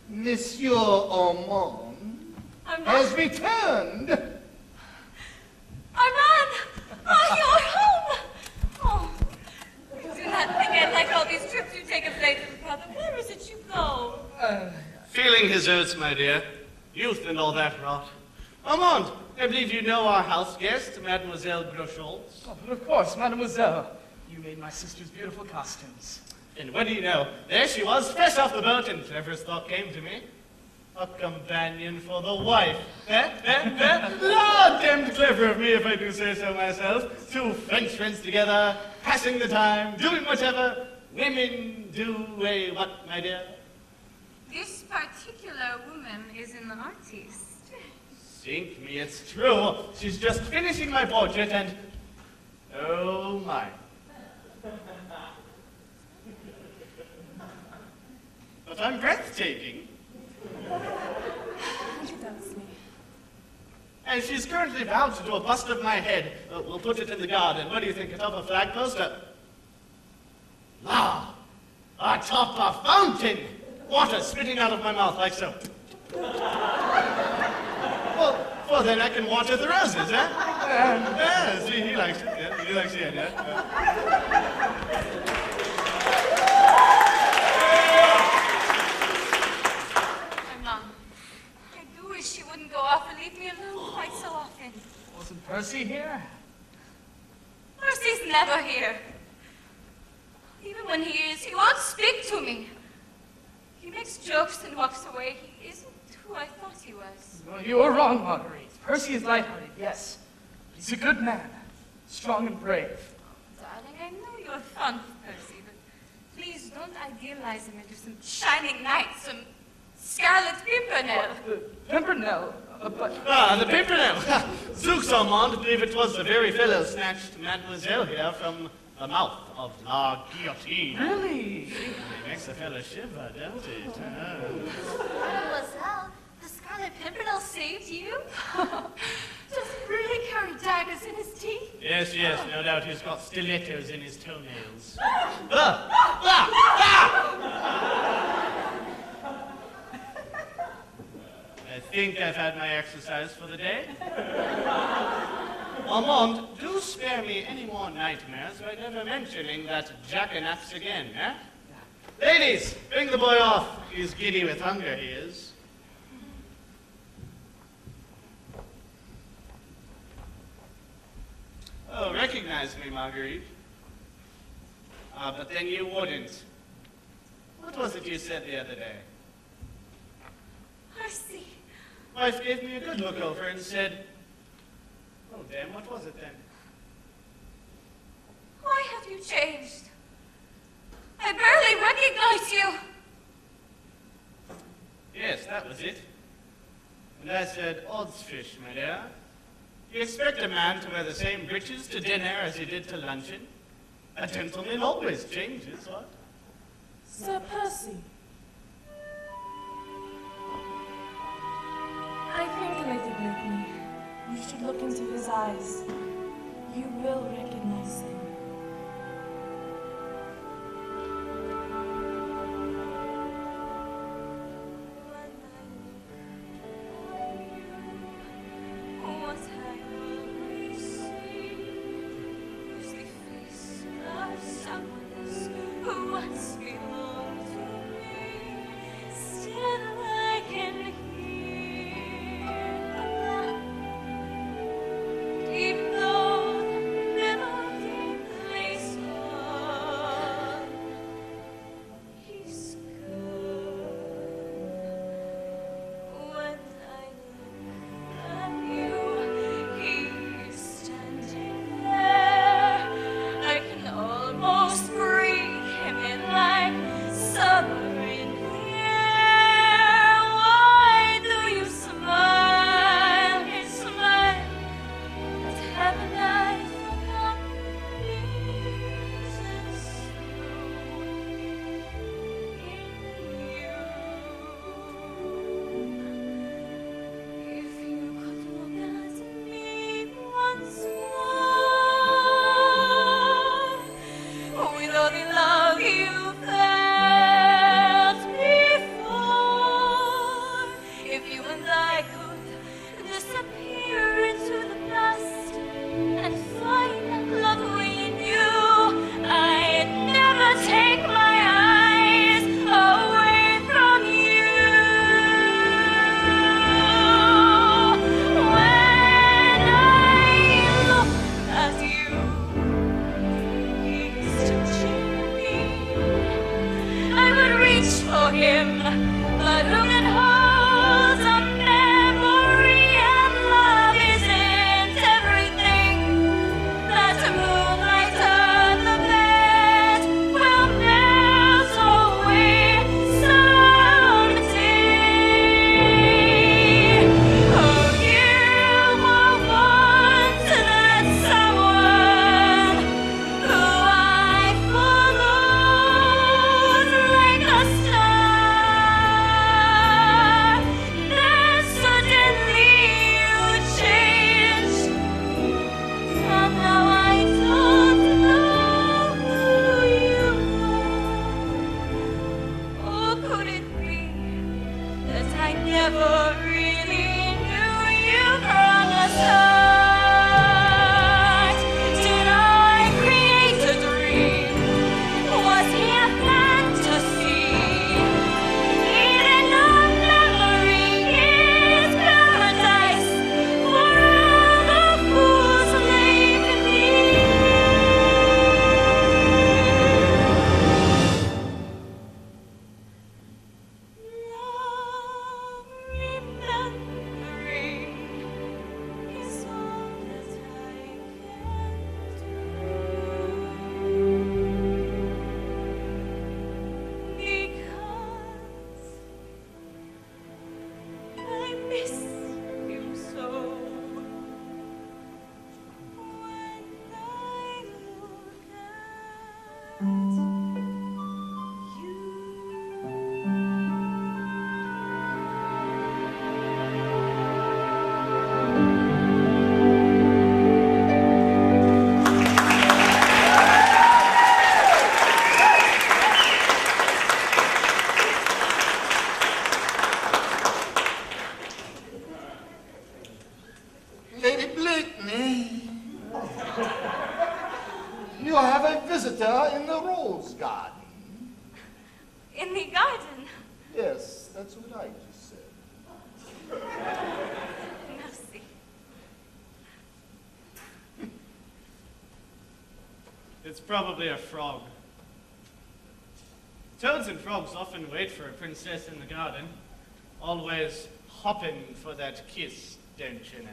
Monsieur Ormond has returned. Armand! Oh, you're home! Oh, do not again like all these trips you take of late, brother. Where is it you go? Feeling his oats, my dear. Youth and all that rot. Armand, I believe you know our house guest, Mademoiselle Groscholz. Oh, but of course, mademoiselle. You made my sister's beautiful costumes. And what do you know? There she was, fresh off the boat, and cleverest thought came to me. A companion for the wife. Lord, them clever of me if I do say so myself. Two French friends together, passing the time, doing whatever women do. What, my dear? This particular woman is an artist. Sink me, it's true. She's just finishing my portrait and... oh my. But I'm breathtaking. She does me. And she's currently vowed to do a bust of my head. We'll put it in the garden. What do you think? Atop a flag poster? Ah! Atop a fountain! Water spitting out of my mouth like so. Well, then I can water the roses, eh? Yeah, see, he likes it. Yeah, he likes the idea. My mom, I do wish she wouldn't go off and leave me alone quite so often. Wasn't Percy here? Percy's never here. Even when he is, he won't speak to me. He makes jokes and walks away. He isn't who I thought he was. Well, you were wrong, Marguerite. Percy is lighthearted, yes. But he's a good man, strong and brave. Darling, I know you're fond of Percy, but please don't idealize him into some shining knight, some Scarlett Pimpernel. Pimpernel, but... Ah, the Pimpernel! Zooks, Armand, believe it was the very fellow snatched Mademoiselle here from the mouth of La Guillotine. Really? It makes a fellow shiver, don't it? Mademoiselle, the Scarlett Pimpernel saved you? Does he really carry daggers in his teeth? Yes, no doubt he's got stilettos in his toenails. I think I've had my exercise for the day. Armand, do spare me any more nightmares by never mentioning that jackanapes again, eh? Ladies, bring the boy off. He's giddy with hunger, he is. Oh, recognize me, Marguerite. But then you wouldn't. What was it you said the other day? Percy. Wife gave me a good look over and said, oh, damn, what was it then? Why have you changed? I barely recognize you. Yes, that was it. And I said, odds fish, my dear. Do you expect a man to wear the same breeches to dinner as he did to luncheon? A gentleman always changes, what? Sir Percy. I think, Lady Blakeney, you should look into his eyes. You will recognize them. Deep though the melody visitor in the rose garden. In the garden. Yes, that's what I just said. Merci. It's probably a frog. Toads and frogs often wait for a princess in the garden, always hopping for that kiss, don't you know?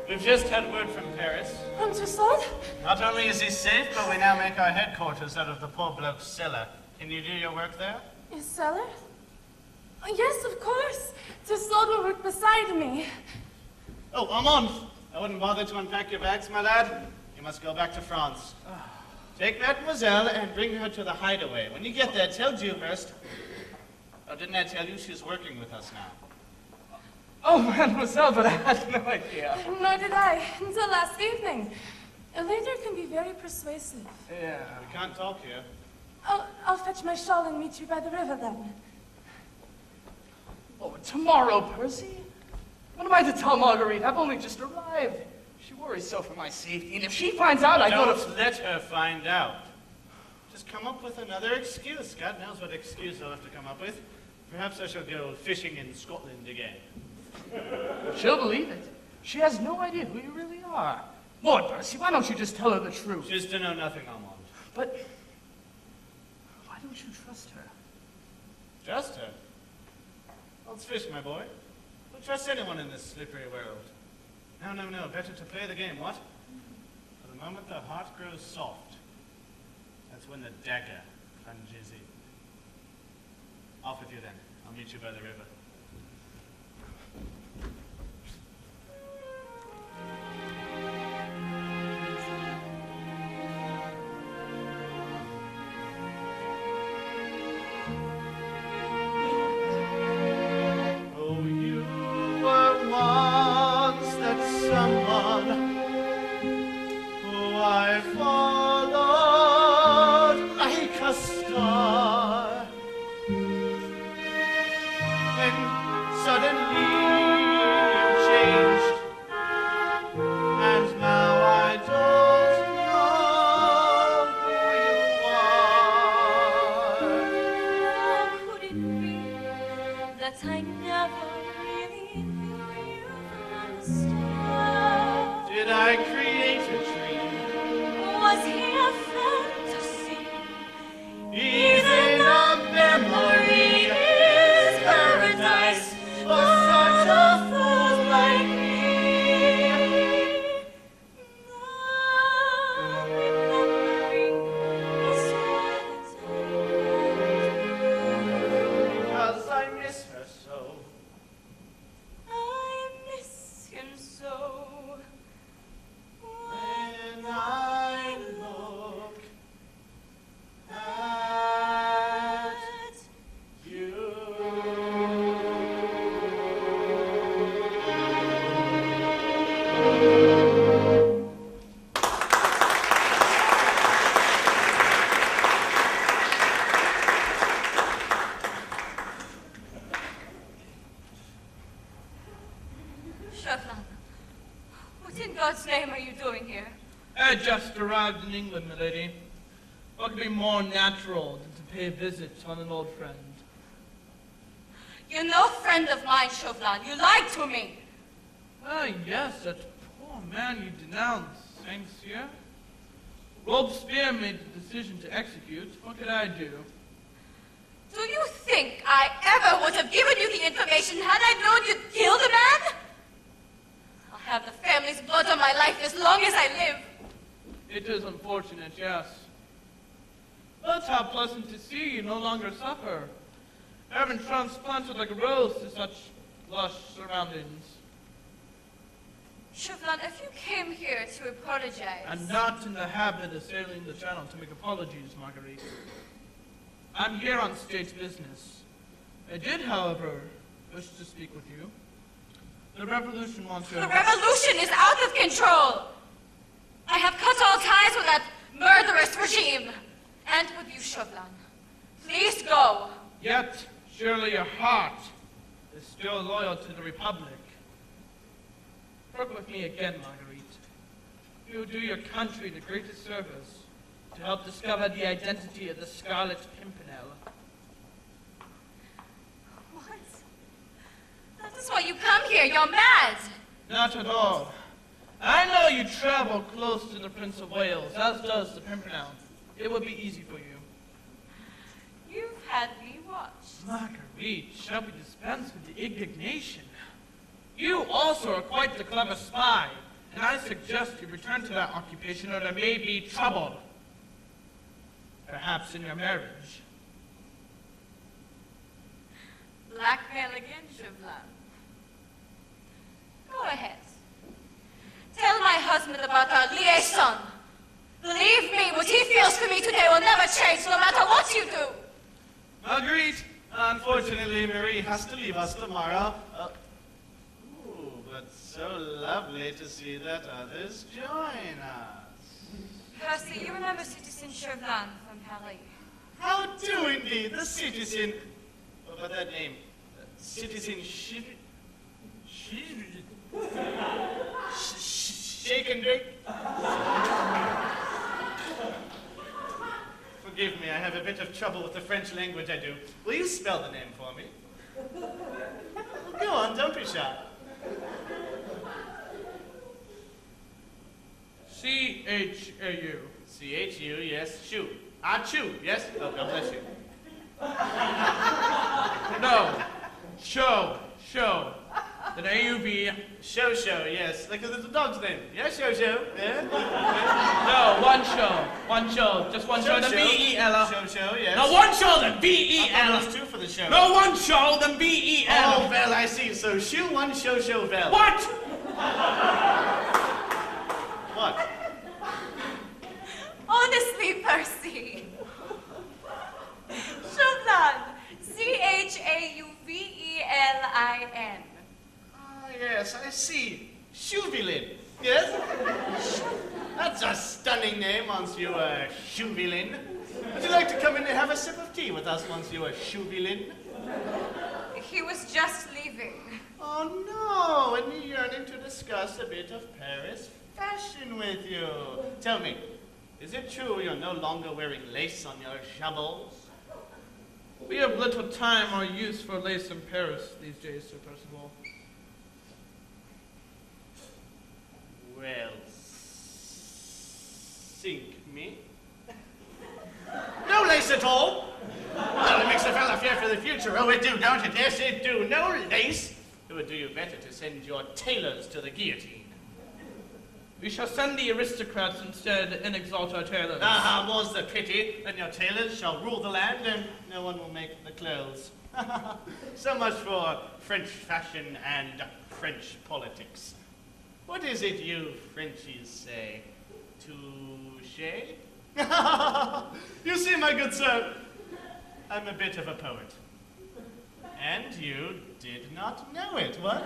We've just had word from Paris. From Toussaint? Not only is he safe, but we now make our headquarters out of the poor bloke's cellar. Can you do your work there? His cellar? Oh, yes, of course. Toussaint will work beside me. Oh, Armand! I wouldn't bother to unpack your bags, my lad. You must go back to France. Take Mademoiselle and bring her to the hideaway. When you get there, tell Dewhurst. Oh, didn't I tell you she's working with us now? Oh, mademoiselle, but I had no idea. Nor did I, until last evening. A leader can be very persuasive. Yeah. We can't talk here. I'll fetch my shawl and meet you by the river then. Oh, tomorrow, Percy? What am I to tell Marguerite? I've only just arrived. She worries so for my safety, and if she finds out, I go to... Don't let her find out. Just come up with another excuse. God knows what excuse I'll have to come up with. Perhaps I shall go fishing in Scotland again. She'll believe it. She has no idea who you really are. Lord, Percy, why don't you just tell her the truth? She's to know nothing, Armand. But why don't you trust her? Trust her? Let's fish, my boy. Don't trust anyone in this slippery world. No. Better to play the game, what? For the moment the heart grows soft, that's when the dagger plunges in. Off with you then. I'll meet you by the river. Just arrived in England, milady. What could be more natural than to pay a visit on an old friend? You're no friend of mine, Chauvelin. You lied to me. Ah, yes, that poor man you denounced, Saint Cyr. Robespierre made the decision to execute. What could I do? Do you think I ever would have given you the information had I known you'd kill the man? I'll have the family's blood on my life as long as I live. It is unfortunate, yes. But how pleasant to see you no longer suffer. Having transplanted like a rose to such lush surroundings. Chauvelin, if you came here to apologize... I'm not in the habit of sailing the channel to make apologies, Marguerite. I'm here on state business. I did, however, wish to speak with you. The revolution wants your... The revolution is out of control! I have cut all ties with that murderous regime. And with you, Chauvelin. Please go. Yet, Surely your heart is still loyal to the Republic. Work with me again, Marguerite. You will do your country the greatest service to help discover the identity of the Scarlett Pimpernel. What? That is why you come here. You're mad. Not at all. I know you travel close to the Prince of Wales, as does the Pimpernel. It would be easy for you. You've had me watched. Marguerite, shall we dispense with the indignation? You also are quite the clever spy, and I suggest you return to that occupation or there may be trouble. Perhaps in your marriage. Blackmail again, Chauvelin. Go ahead. Tell my husband about our liaison. Believe me, what he feels for me today will never change, no matter what you do. Marguerite, unfortunately, Marie has to leave us tomorrow. Ooh, but so lovely to see that others join us. Percy, you remember Citizen Chauvelin from Paris? How do indeed, the citizen. What about that name? Citizen Shake and Drake? Forgive me, I have a bit of trouble with the French language, I do. Will you spell the name for me? Go on, don't be shy. C-H-A-U. C-H-U, yes. Shoe. Chew, yes? Oh, God bless you. No. Show. Then A-U-V. Show, yes. Like the dog's name. Yeah, show. Yeah? No, one show. Just one show, then B-E-L. Show, yes. No, one show, then B-E-L. There's two for the show. No, one show, then B-E-L. Oh, well, I see. So, shoe, one show, well. What? What? Honestly, Percy. Chauvelin. C-H-A-U-V-E-L-I-N. Ah, yes, I see. Chauvelin. Yes? That's a stunning name, Monsieur Chauvelin. Would you like to come in and have a sip of tea with us, Monsieur Chauvelin? He was just leaving. Oh, no, and me yearning to discuss a bit of Paris fashion with you. Tell me, is it true you're no longer wearing lace on your jabots? We have little time or use for lace in Paris these days, Sir Percival. Well, sink me. No lace at all? Well, it makes a fella fear for the future. Oh, it do, don't it? Yes, it do. No lace. It would do you better to send your tailors to the guillotine. We shall send the aristocrats instead and exalt our tailors. Ah, more's the pity. Then your tailors shall rule the land and no one will make the clothes. So much for French fashion and French politics. What is it you Frenchies say? Touché? You see, my good sir, I'm a bit of a poet. And you did not know it, what?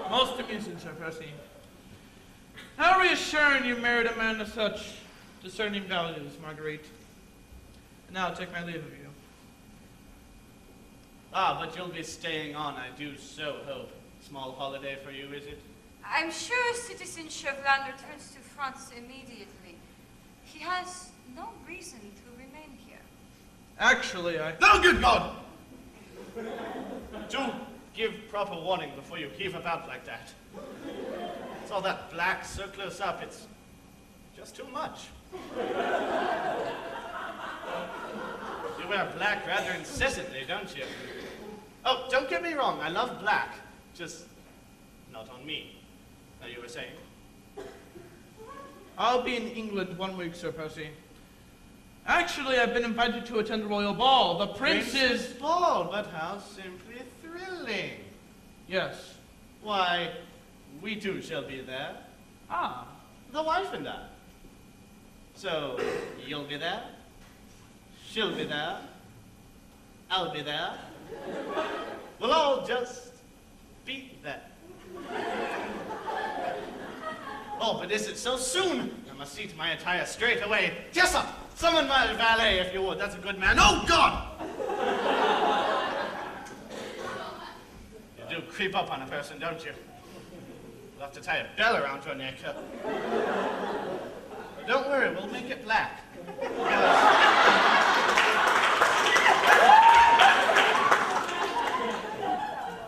Most amusing, Sir Percy. How reassuring you married a man of such discerning values, Marguerite. And now I'll take my leave of you. Ah, but you'll be staying on, I do so hope. Small holiday for you, is it? I'm sure Citizen Chauvelin returns to France immediately. He has no reason to remain here. Actually, No, good God! Do give proper warning before you heave about like that. It's all that black so close up, it's just too much. You wear black rather incessantly, don't you? Oh, don't get me wrong, I love black. Just not on me. Now you were saying? I'll be in England 1 week, Sir Percy. Actually, I've been invited to attend the royal ball. The prince's ball, but how simply thrilling. Yes. Why, we too shall be there. Ah. The wife and I. So, you'll be there, she'll be there, I'll be there. We'll all just be there. Oh, but is it so soon? I must see to my attire straight away. Jessup, summon my valet if you would. That's a good man. Oh, God! You do creep up on a person, don't you? You'll have to tie a bell around your neck. But don't worry, we'll make it black.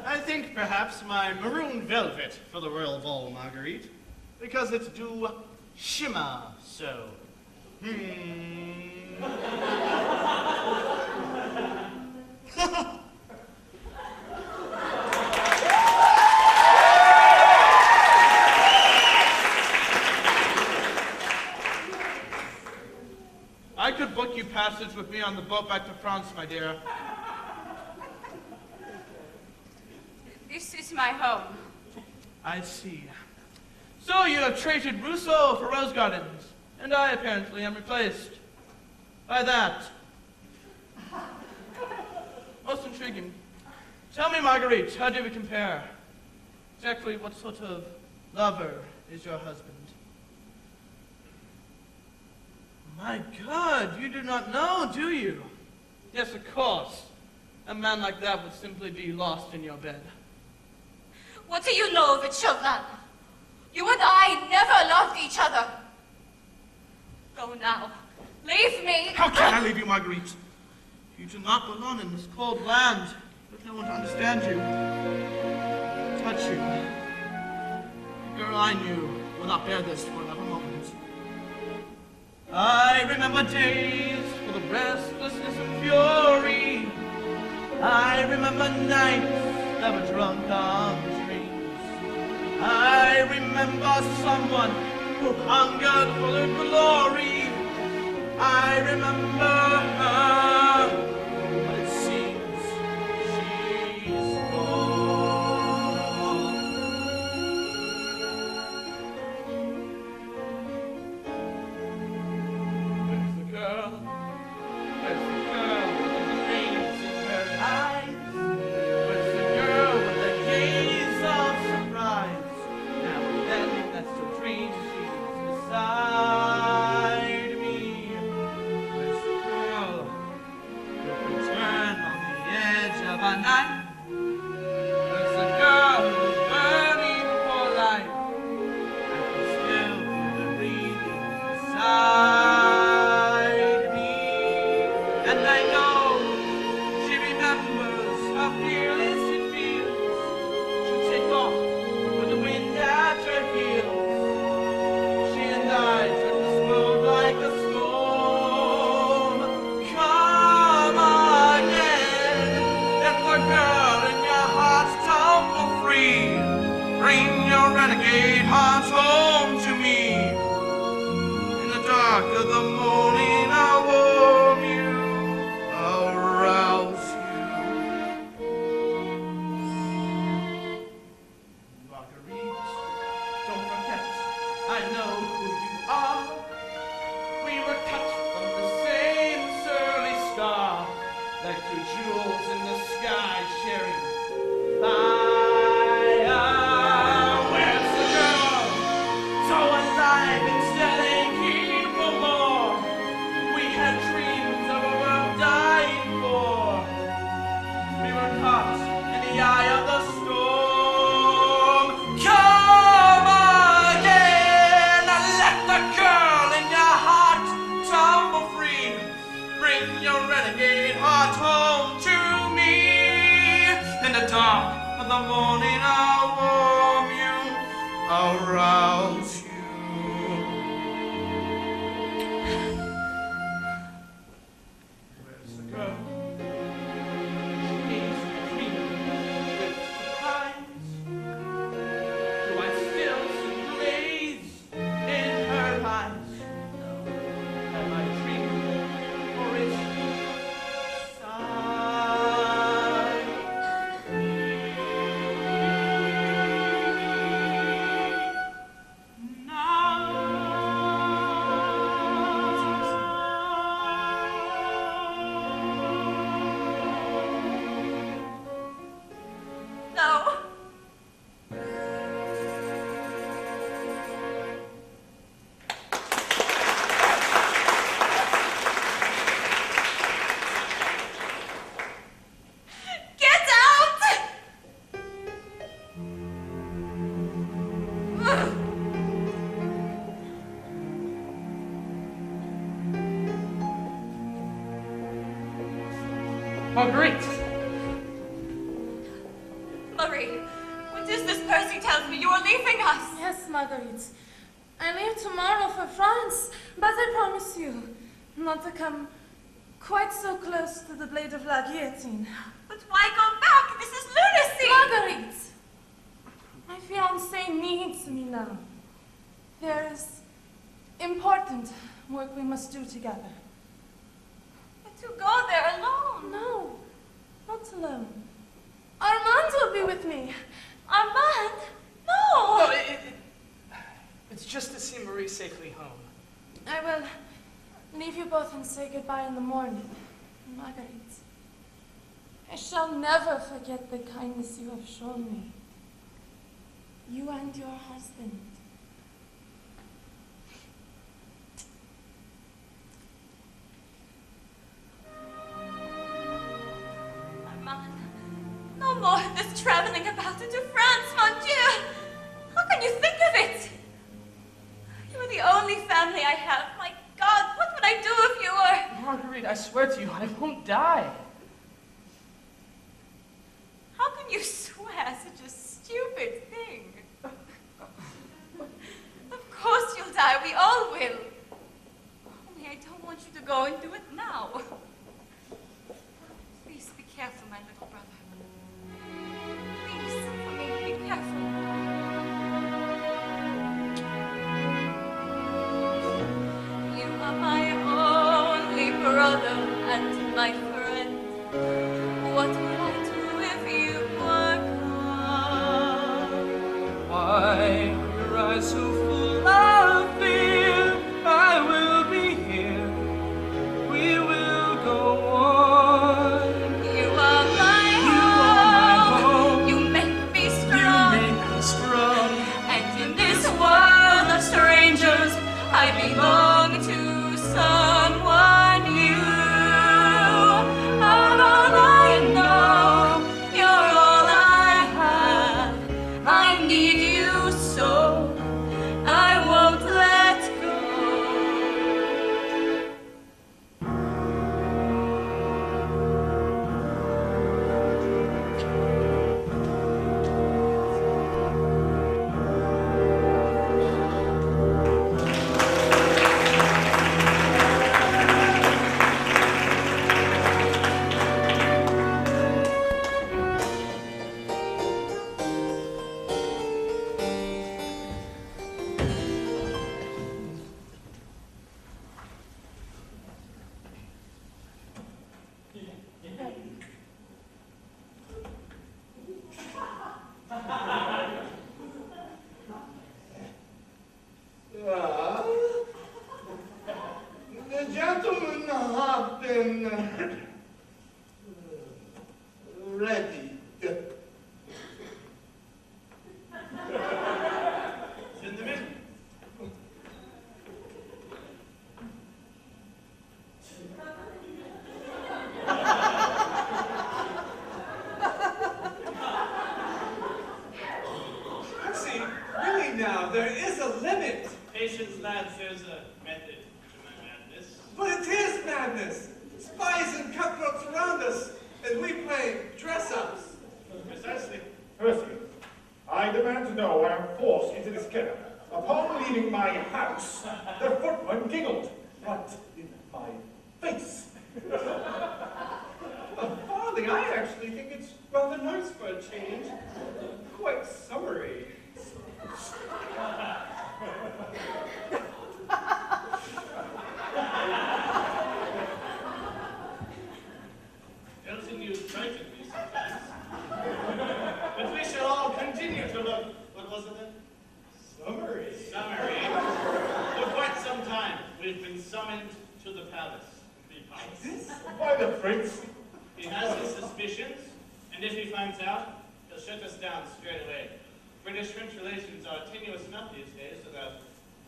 I think perhaps my maroon velvet for the royal ball, Marguerite, because it do shimmer so. I could book you passage with me on the boat back to France, my dear. This is my home. I see. So you have traded Rousseau for rose gardens, and I apparently am replaced by that. Most intriguing. Tell me, Marguerite, how do we compare? Exactly what sort of lover is your husband? My God, you do not know, do you? Yes, of course. A man like that would simply be lost in your bed. What do you know of it, Chauvelin? You and I never loved each other. Go now. Leave me. How can I leave you, Marguerite? You do not belong in this cold land. There's no one to understand you, touch you. The girl I knew will not bear this for another moment. I remember days full of restlessness and fury. I remember nights that were drunk on dreams. I remember someone who hungered for her glory. I remember her, but it seems she's gone. Where's the girl? Where's the girl with the flames in her eyes? Where's the girl with the gaze of surprise? Now and then, that's a dream, she's beside me. Where's the girl who could turn on the edge of a knife? Where's the girl who's burning for life? I can still feel her breathing beside me. And I know she remembers how fearless it feels to take off with the wind at her heels. She and I took this world like a storm. Come again, let the girl in your heart tumble free. Bring your renegade heart home to me. In the dark of the morning, I'll warm you, I'll rouse you. Marguerite, don't forget, I know who you are. We were cut from the same surly star, like two jewels in the sky sharing fire. Where's the girl? So alive and still aching for more. We had dreams of a world dying for. We were caught in the eye of the storm. Come again, let the girl in your heart tumble free. Bring your renegade heart home to me. In the dark of the Marguerite! Marie, what is this Percy tells me? You are leaving us. Yes, Marguerite. I leave tomorrow for France, but I promise you not to come quite so close to the blade of la guillotine. But why go back? This is lunacy! Marguerite! My fiancé needs me now. There is important work we must do together. But to go there alone? No, not alone. Armand will be with me. Armand? No! No, it's just to see Marie safely home. I will leave you both and say goodbye in the morning. Marguerite, I shall never forget the kindness you have shown me. You and your husband. Armand, no more of this traveling about into France, mon Dieu! How can you think of it? You are the only family I have. My God, what would I do if you were? Marguerite, I swear to you, I won't die. How can you swear such a stupid thing? Of course you'll die. We all will. Only I don't want you to go and do it now. Please be careful, my little brother. Please, for me, be careful. You are my only brother and my friend. What will I do if you were gone? Why your eyes so full of fear? I will be here. We will go on. You are my home. You make me strong. You make me strong. And in this world of strangers, I belong to someone new. All I know, you're all I have. I need you so, I won't let go. The gentlemen have been ready. Send them in. See, really now, there is a limit. Patience, lads, there's a method to my madness. But it is madness. Spies and cutthroats around us, and we play dress-ups. Precisely. Percy, I demand to know why I'm forced into this kennel. Upon leaving my house, the footman giggled right in my face. Farthing, I actually think it's rather nice for a change. Quite summery. Elton, you frighten me sometimes. But we shall all continue to look, what was it then? Summery. Summary. For quite some time, we've been summoned to the palace. The palace. By the prince. He has his suspicions, and if he finds out, he'll shut us down straight away. British-French relations are tenuous enough these days without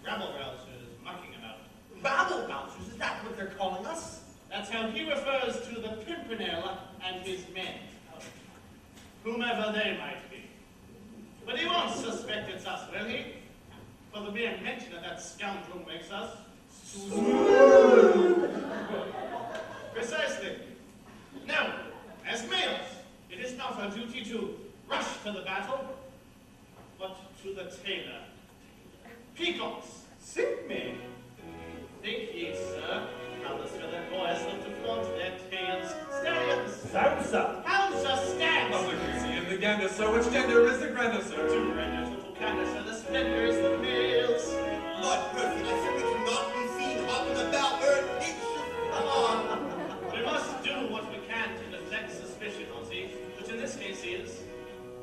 rabble-rousers mucking about. Rabble-rousers, is that what they're calling us? That's how he refers to the Pimpernel and his men. Whomever they might be. But he won't suspect it's us, will he? For the mere mention of that scoundrel makes us... Precisely. No, not our duty to rush to the battle, but to the tailor. Peacocks, Sing me. think ye, sir, how the feathered boys love to flaunt their tails, staring at the sun? Sousa. How's a stag? Of the goosey and the gander, so which gender is the grander, sir? To render total candor, sir, the splendor is the males. Lord Percy, I simply cannot be seen hopping about Earth Nation. Come on. We must do what we can to deflect suspicion, Ozzy, which in this case is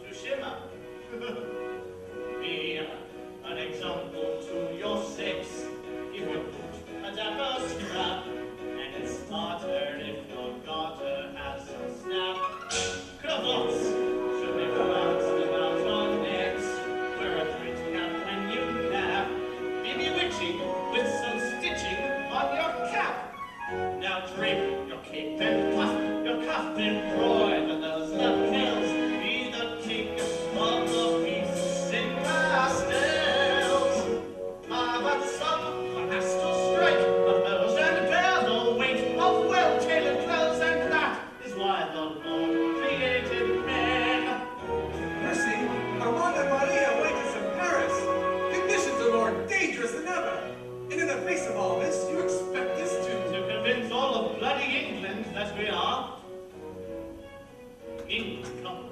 to shimmer. Be an example to your sex. Give your boot a dapper strap, and it's smarter if your daughter has some snap. Cravats should be pronounced about our necks. Wear a great cap when you nap. Be bewitching with some stitching on your cap. Now drape your cape and puff, your cuff embroidered with those lapels. Be the king of the beasts in pastels. But someone has to strike a pose and bear the weight of well-tailored clothes, and that is why the Lord created men. Percy, Armand and Maria wait us in Paris. Conditions are more dangerous than ever. And in the face of all this, you expect us to... To convince all of bloody England that we are incompetents.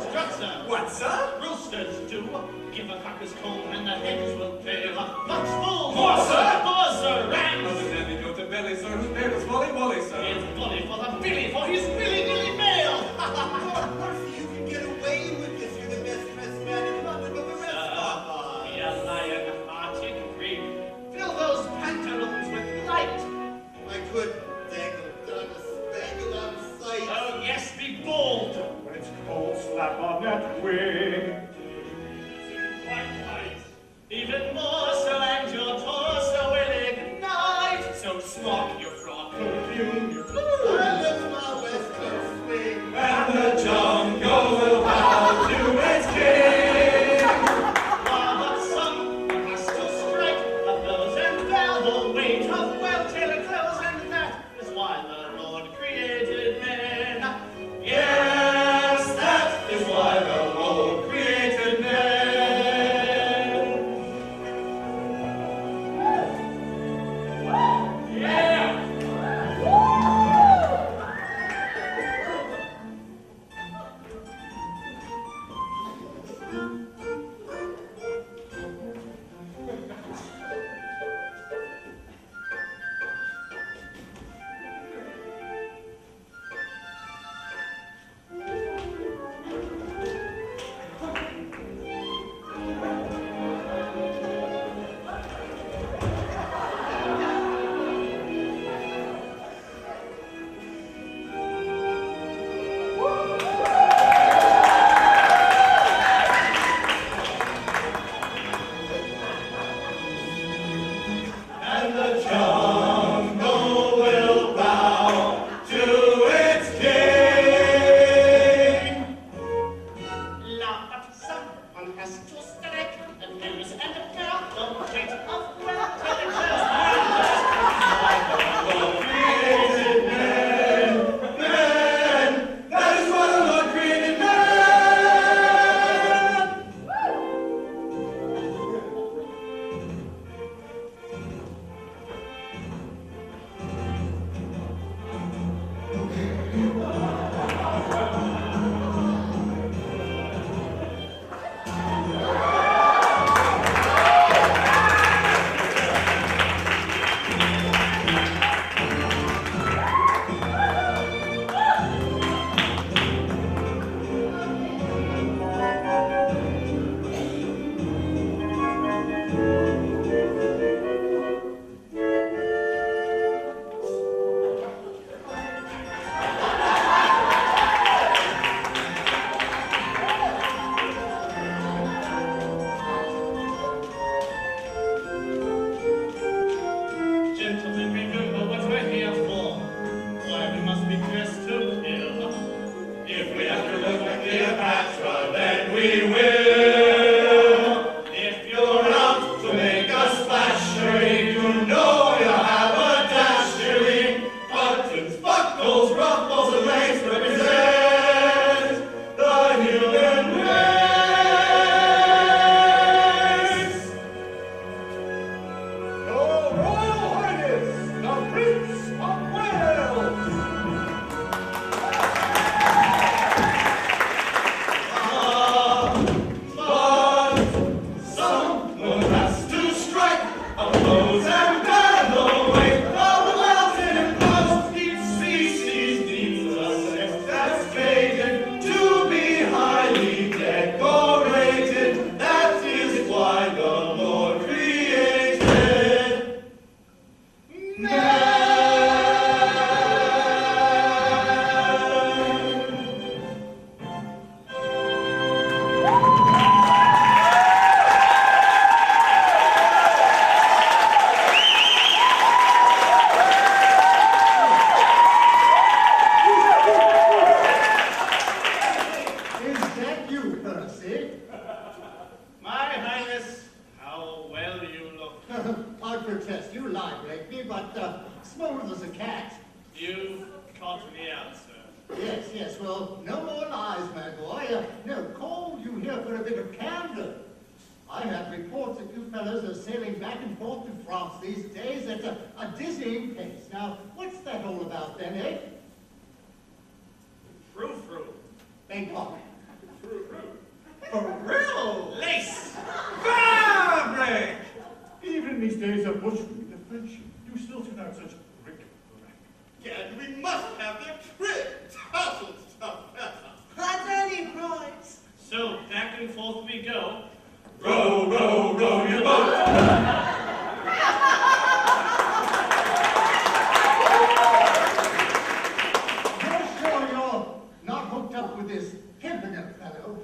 Strutzer, What, sir? roosters do. Give a cocker's comb and the hens will pale. Much full, More, sir. more, sir, Of rams. the nanny go to belly, sir, whose name is Wally Wally, sir. It's bully for the billy, for he's willy-nilly male. Lord Percy, you can get away with this. You're the best dressed man in London, but the rest are Be a lion-hearted prig. Fill those pantaloons with light. I could dangle down a spangle out of sight. Oh, yes, be bold. When it's cold, slap on that wing. Quite right. Even the Lord created man. Is that you, Percy? My Highness, how well you look. I protest, you lie, Blakeney, but smooth as a cat. You've caught me out, sir. Yes, yes, well, no more lies, my boy. No, called you here for a bit of candor. I have reports that you fellows are sailing back and forth to France these days at a dizzying pace. Now, what's that all about then, eh? Frou-frou. Beg pardon. For real? Lace! Fabric! Even in these days of butchery, the French do still turn out such bric-a-brac. Yeah, we must have their trip. Tassels stuff. That's any price. So, back and forth we go. Row, row, row your boat. You're sure you're not hooked up with this Pimpernel fellow?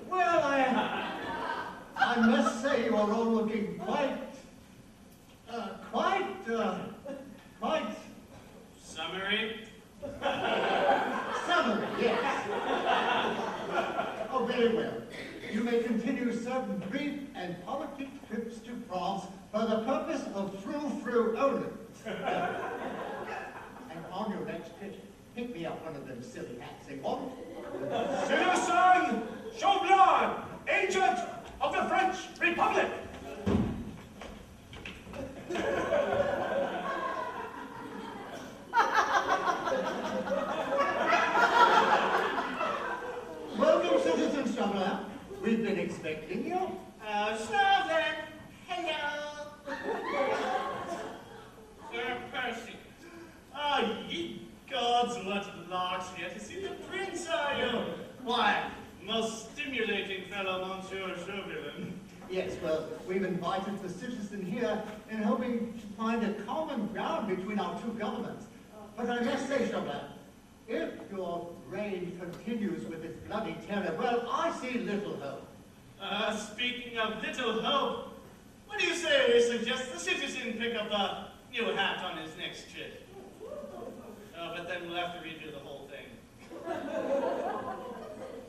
Well, I must say you are all looking quite Summary? summery, yes. Oh, very well. You may continue certain brief and politic trips to France for the purpose of frou-frou only. And on your next trip, pick me up one of them silly hats they want. Citizen Chauvelin, agent of the French Republic. Welcome, Citizen Chauvelin. We've been expecting you. Sheldon! Hello! Sir Percy. Ah, ye gods, what larks here to see the prince, are you? Why, most stimulating fellow, Monsieur Chauvelin. Yes, well, we've invited the citizen here in hoping to find a common ground between our two governments. But I must say, Chauvelin, if your reign continues with its bloody terror, well, I see little hope. Speaking of little hope, what do you say we suggest the citizen pick up a new hat on his next trip? Oh, but then we'll have to redo the whole thing.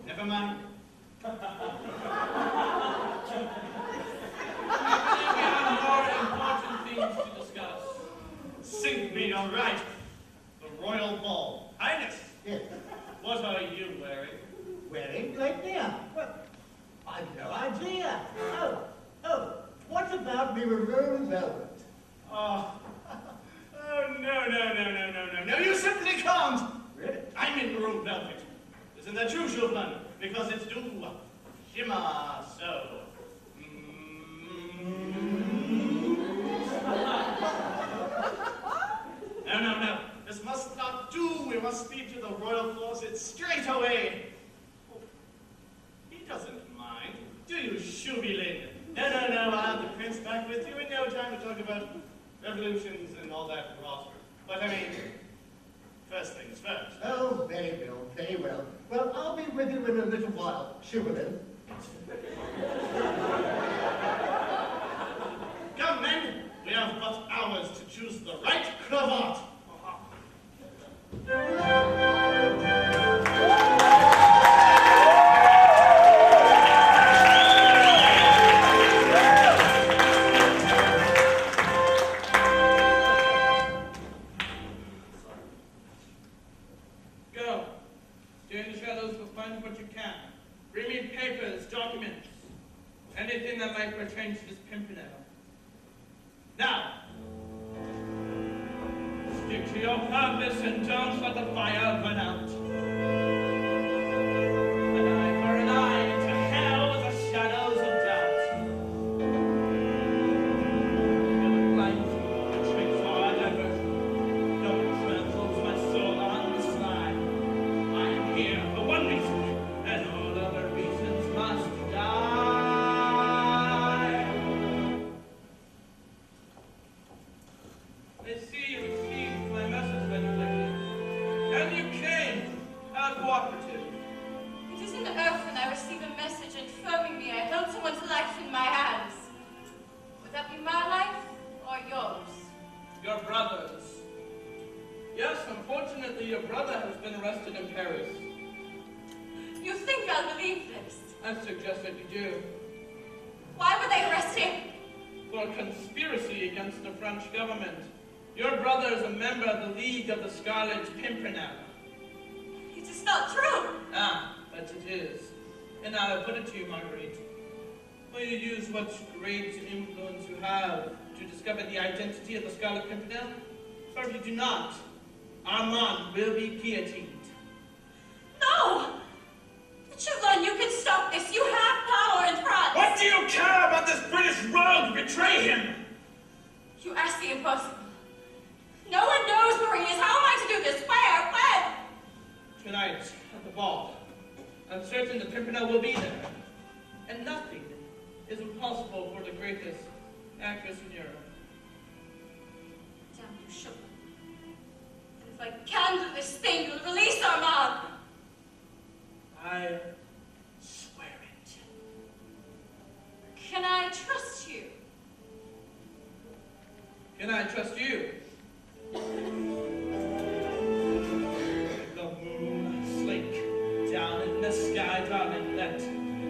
Never mind. We have more important things to discuss. Sink me, all right. The royal ball. Highness, Yes. what are you wearing? Wearing like there? Well, I've no idea. Oh, what about me maroon velvet? Oh, no, you simply can't. Really? I'm in maroon velvet. Isn't that true, Chauvelin? Because it's do shimmer so. No. This must not do. We must speak to the royal closet straight away. Oh, he doesn't mind. Do you, Chauvelin? No. I'll have the prince back with you in no time to talk about revolutions and all that rot. But I mean, first things first. Oh, very well. Well, I'll be with you in a little while, Chauvelin. Come, men. We have but hours to choose the right cravat. Go. Stay in the shadows, but find what you can. Bring me papers, documents, anything that might pertain to this Pimpernel. Now, stick to your purpose and don't let the fire burn out. An eye for an eye, into hell with the shadows of doubt. Never blind, the tricks are diversion. Don't tramples my soul on the sly. I am here for one reason, as I suggest that you do. Why would they arrest him? For conspiracy against the French government. Your brother is a member of the League of the Scarlett Pimpernel. It is not true. Ah, but it is. And now I put it to you, Marguerite. Will you use what great influence you have to discover the identity of the Scarlett Pimpernel? For if you do not, Armand will be guillotined. No! Chevron, you can stop this. You have power in France. What do you care about this British rogue? Betray him! You ask the impossible. No one knows where he is. How am I to do this? Where? When? Tonight, at the ball. I'm certain the Pimpernel will be there. And nothing is impossible for the greatest actress in Europe. Damn you, Chevron. And if I can do this thing, you'll release Armand. I swear it. Can I trust you? Can I trust you? The moon slink down in the sky, darling, let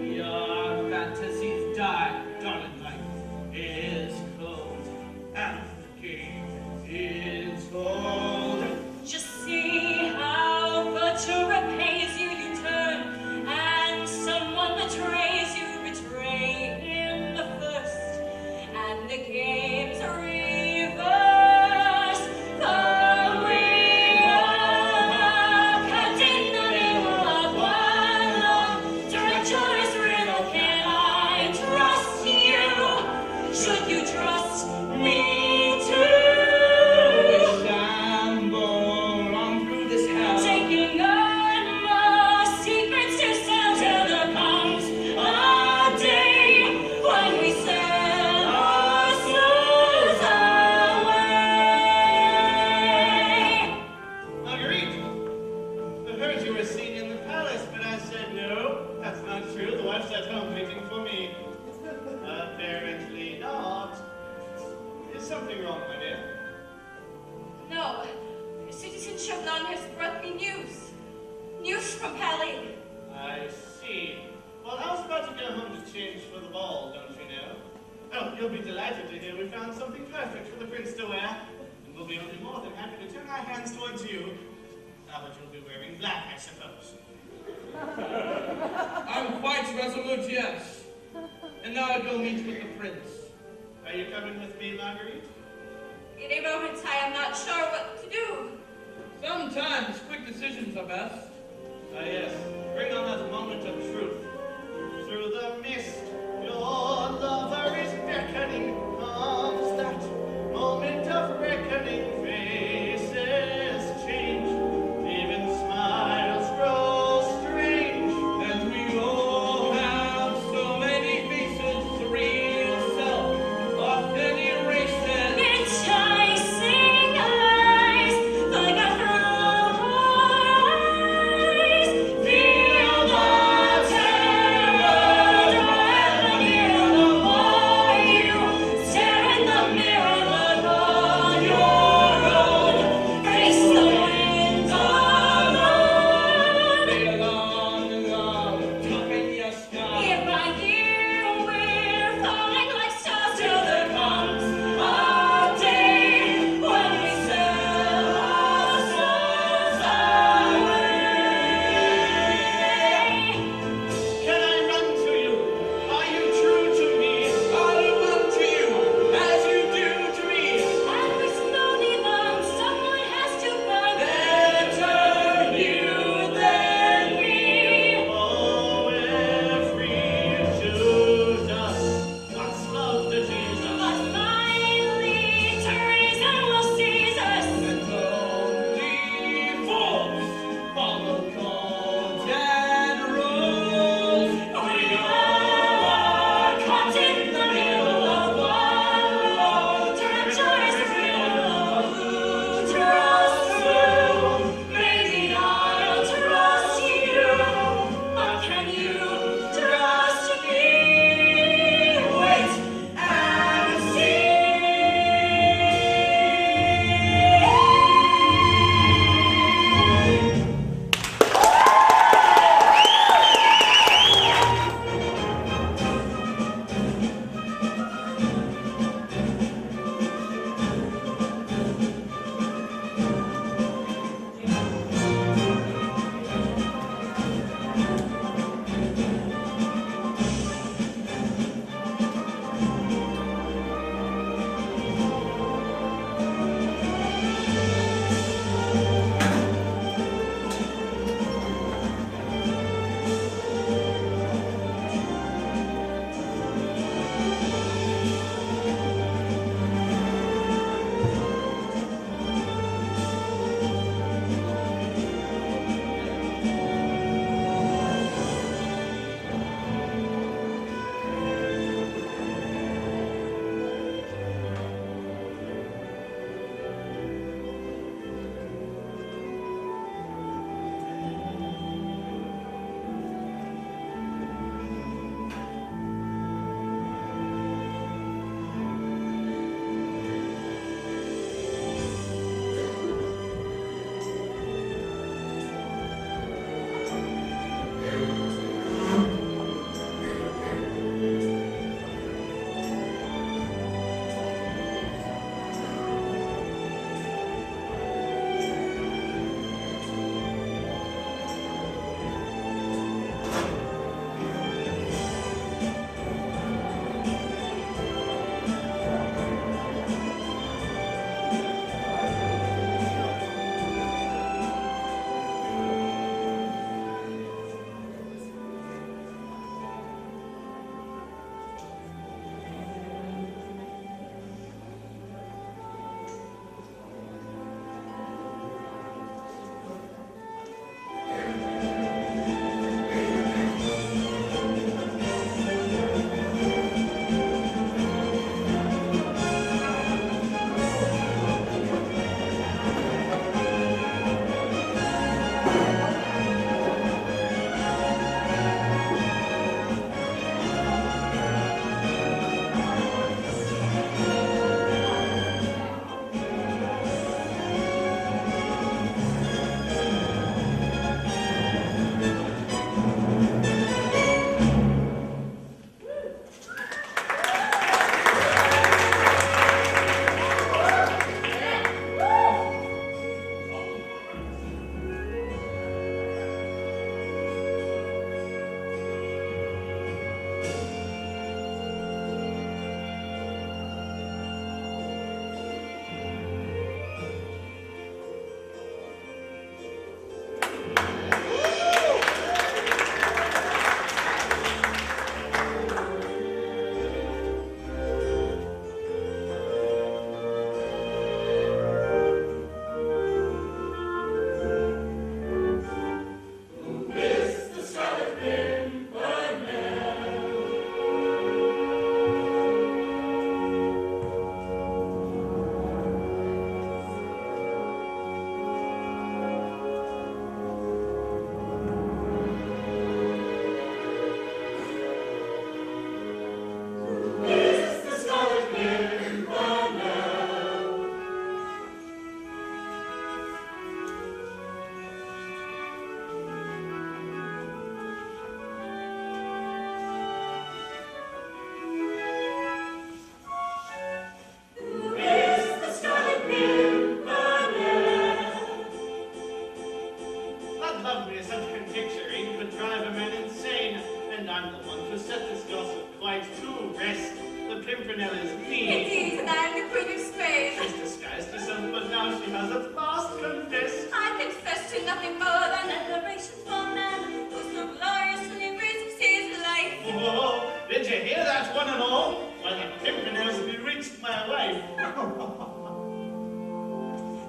your fantasies die, darling. Life is cold, and the game is cold. Just see how virtue repays you. You turn, and someone betrays you. Betray in the first, and the game's reversed. The winner can't deny what one long treacherous riddle. Can I trust you? Should you trust me too? Taking on more secrets to sell till there comes a day when we sell our souls away. Marguerite, I heard you were seen in the palace, but I said no, that's not true. The wife's at home waiting for me. Apparently not. Is something wrong, my dear? No, Citizen Chauvelin has brought me news. News from Paris. I see. Well, I was about to go home to change for the ball, don't you know? Oh, you'll be delighted to hear we found something perfect for the prince to wear. And we'll be only more than happy to turn our hands towards you. Now that you'll be wearing black, I suppose. I'm quite resolute, yes. And now I go meet with the prince. Are you coming with me, Marguerite? In a moment, I am not sure what to do. Sometimes quick decisions are best. Ah, yes. Bring on that moment of truth. Through the mist, your lover is beckoning. Comes that moment of reckoning. Faces change. Even smiles grow strange. And we all have so many faces. The real self often erases. Enticing eyes, like a throw eyes. Feel the I'm the one to set this gossip quite to rest. The Pimpernel is me. Indeed, and I am the Queen of Spain. She's disguised herself, but now she has at last confessed. I confess to nothing more than admiration for man who so gloriously risks his life. Oh, did you hear that, one and all? Why, the Pimpernel's bewitched my wife.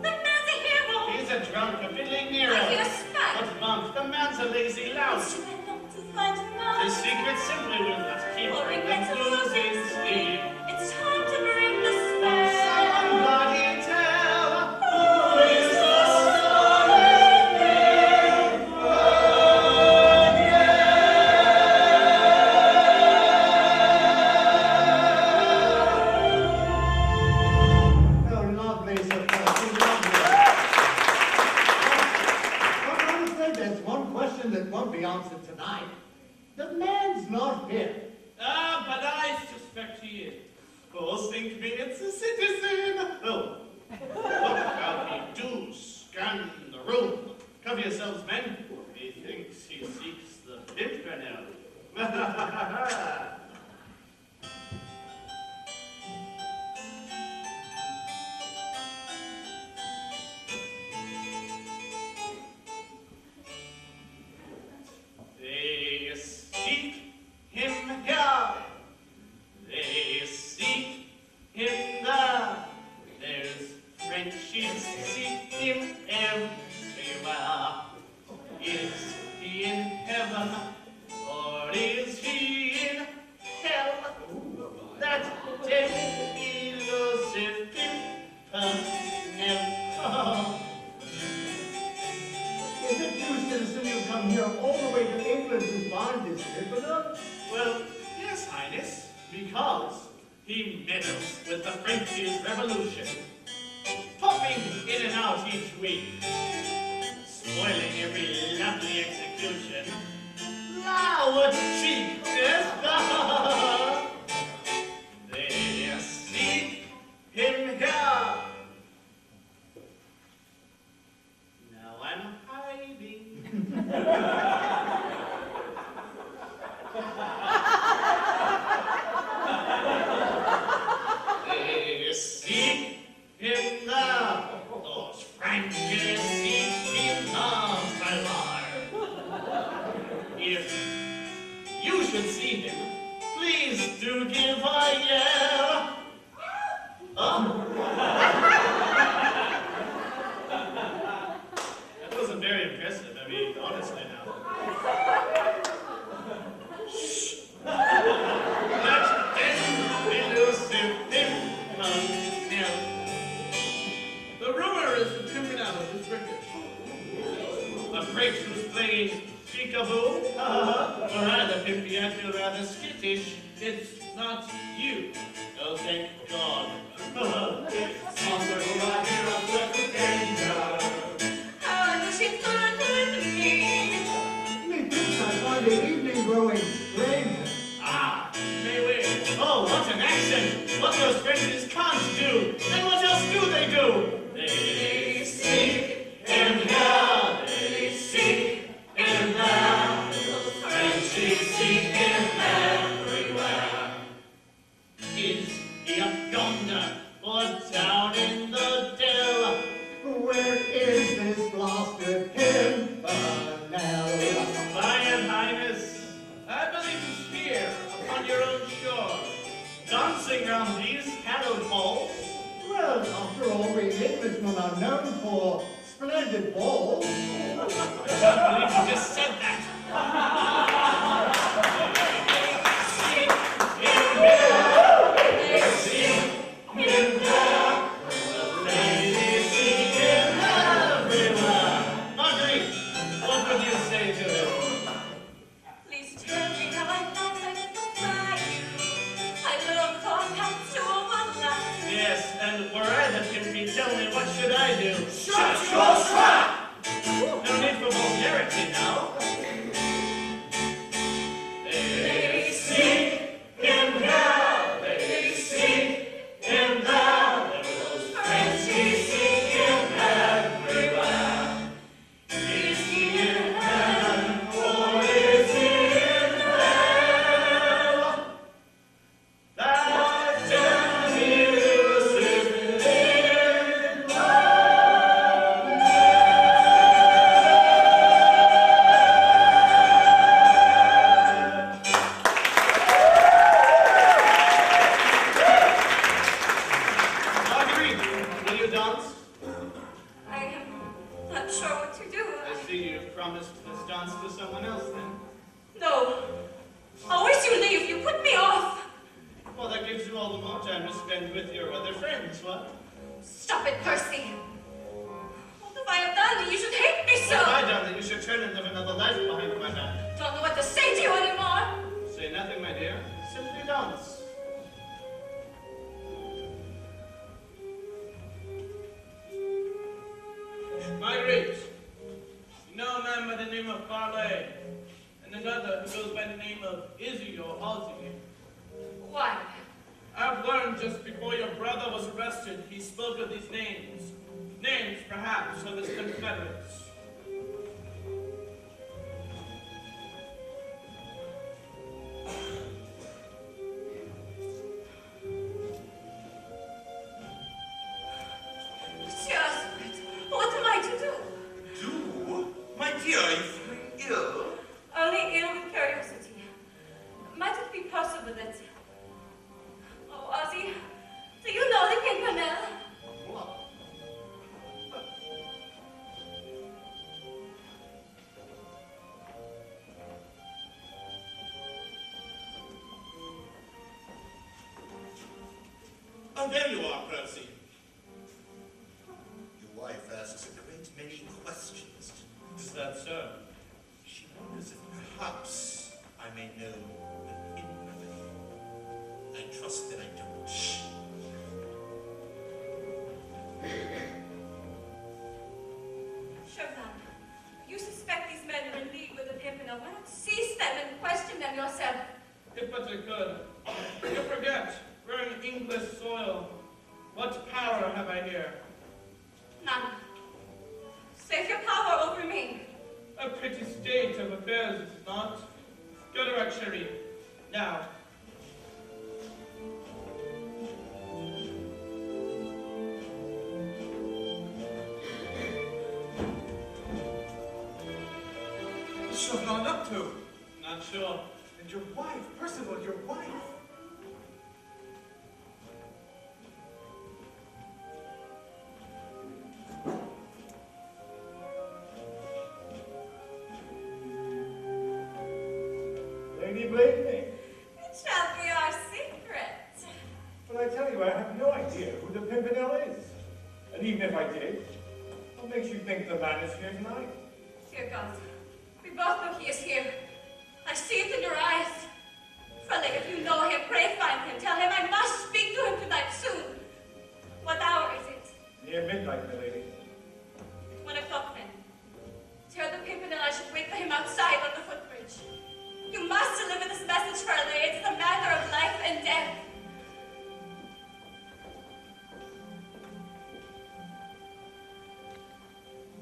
The man's a hero. He's a drunk, a fiddling Nero. I feel spat. But monk, the man's a lazy lout. Should I long to find him out? The secret simply will not keep Or from regret to lose losing his speed. It's time to bring the spell. Somebody tell who is the Oh, lovely, Sir Percy, lovely. But I'm afraid there's one question that won't be answered tonight. The man's not here. Ah, but I suspect he is. Oh, think me it's a citizen. Oh, look how he do scan the room. Cover yourselves, men. He thinks he seeks the Pimpernel. They seek him here. They seek him there. There's Frenchies seek him everywhere. Is he in heaven or is he in hell? That dead elusive Pimpernel. Is it you, citizen, you come here all the way to England to find this Pimpernel? Well, yes, Highness, because he meddles with the Frenchies' revolution, popping in and out each week, spoiling every lovely execution. La, what cheapness! They seek him here. Now I'm hiding. They seek him now. Those Frenchies seek him now, my lord. If you should see him, please do give a yell. Oh. That wasn't very impressive. I mean, honestly now. Shh. That elusive Pimpernel. The rumor is the Pimpernel is British. A French who's playing peekaboo? Or rather, Pimpy, I feel rather skittish. It's not you. Oh, thank God. How does she find me? Methinks I find the evening growing stranger. Ah, may we? Oh, what an accent! What those Frenchies can't do! And what else do they do? They seek him here, they seek him there. Those Frenchies seek him everywhere. Is he up yonder or down in the dell? Where is this blasted Pimpernel? Expired Highness, I believe he's here, upon your own shore. dancing round these hallowed halls. Well, after all, we Englishmen are known for splendid balls. I can't believe you just said that. Marguerite, what would you say to him? Please tell me how I like I defy you. I love for cats to overlap. Yes, and were I the Pimpy, tell me what should I do? Shut your trap! No need for vulgarity now. Izzy or Ozzy. Why? I've learned just before your brother was arrested, he spoke of these names. Names, perhaps, of his confederates. What am I to do? Do? My dear, are you feeling ill? Only ill with curiosity. Might it be possible that... Oh, Ozzy, do you know the Pimpernel? What? Oh, there you are, Percy. Your wife asks a great many questions. Is that so? She wonders if perhaps I may know an hidden remedy. I trust that I don't. Shh. Chauvelin, you suspect these men are in league with the Pimpernel. Why not seize them and question them yourself? If but I could. You forget, we're in English soil. What power have I here? None. Save your power over me. A pretty state of affairs, is it not? Go to our cherry. Now. What's Chauvelin up to? Not sure. And your wife, Percival, your wife. Lady Blakeney. It shall be our secret. But I tell you, I have no idea who the Pimpernel is. And even if I did, what makes you think the man is here tonight? Dear God, we both know he is here. I see it in your eyes. Friendly, if you know him, pray find him. Tell him I must speak to him tonight soon. What hour is it? Near midnight, my lady. 1 o'clock then. Tell the Pimpernel I should wait for him outside on the footbridge. You must deliver this message, Friendly. It's a matter of life and death.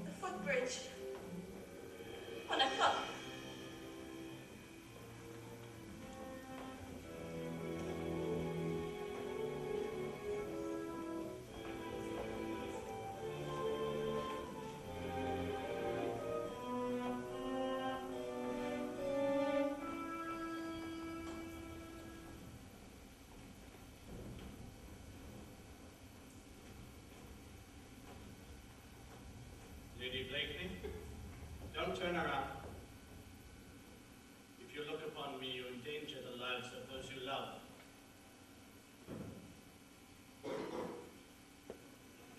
The footbridge. 1 o'clock. Lady Blakeney, don't turn around. If you look upon me, you endanger the lives of those you love.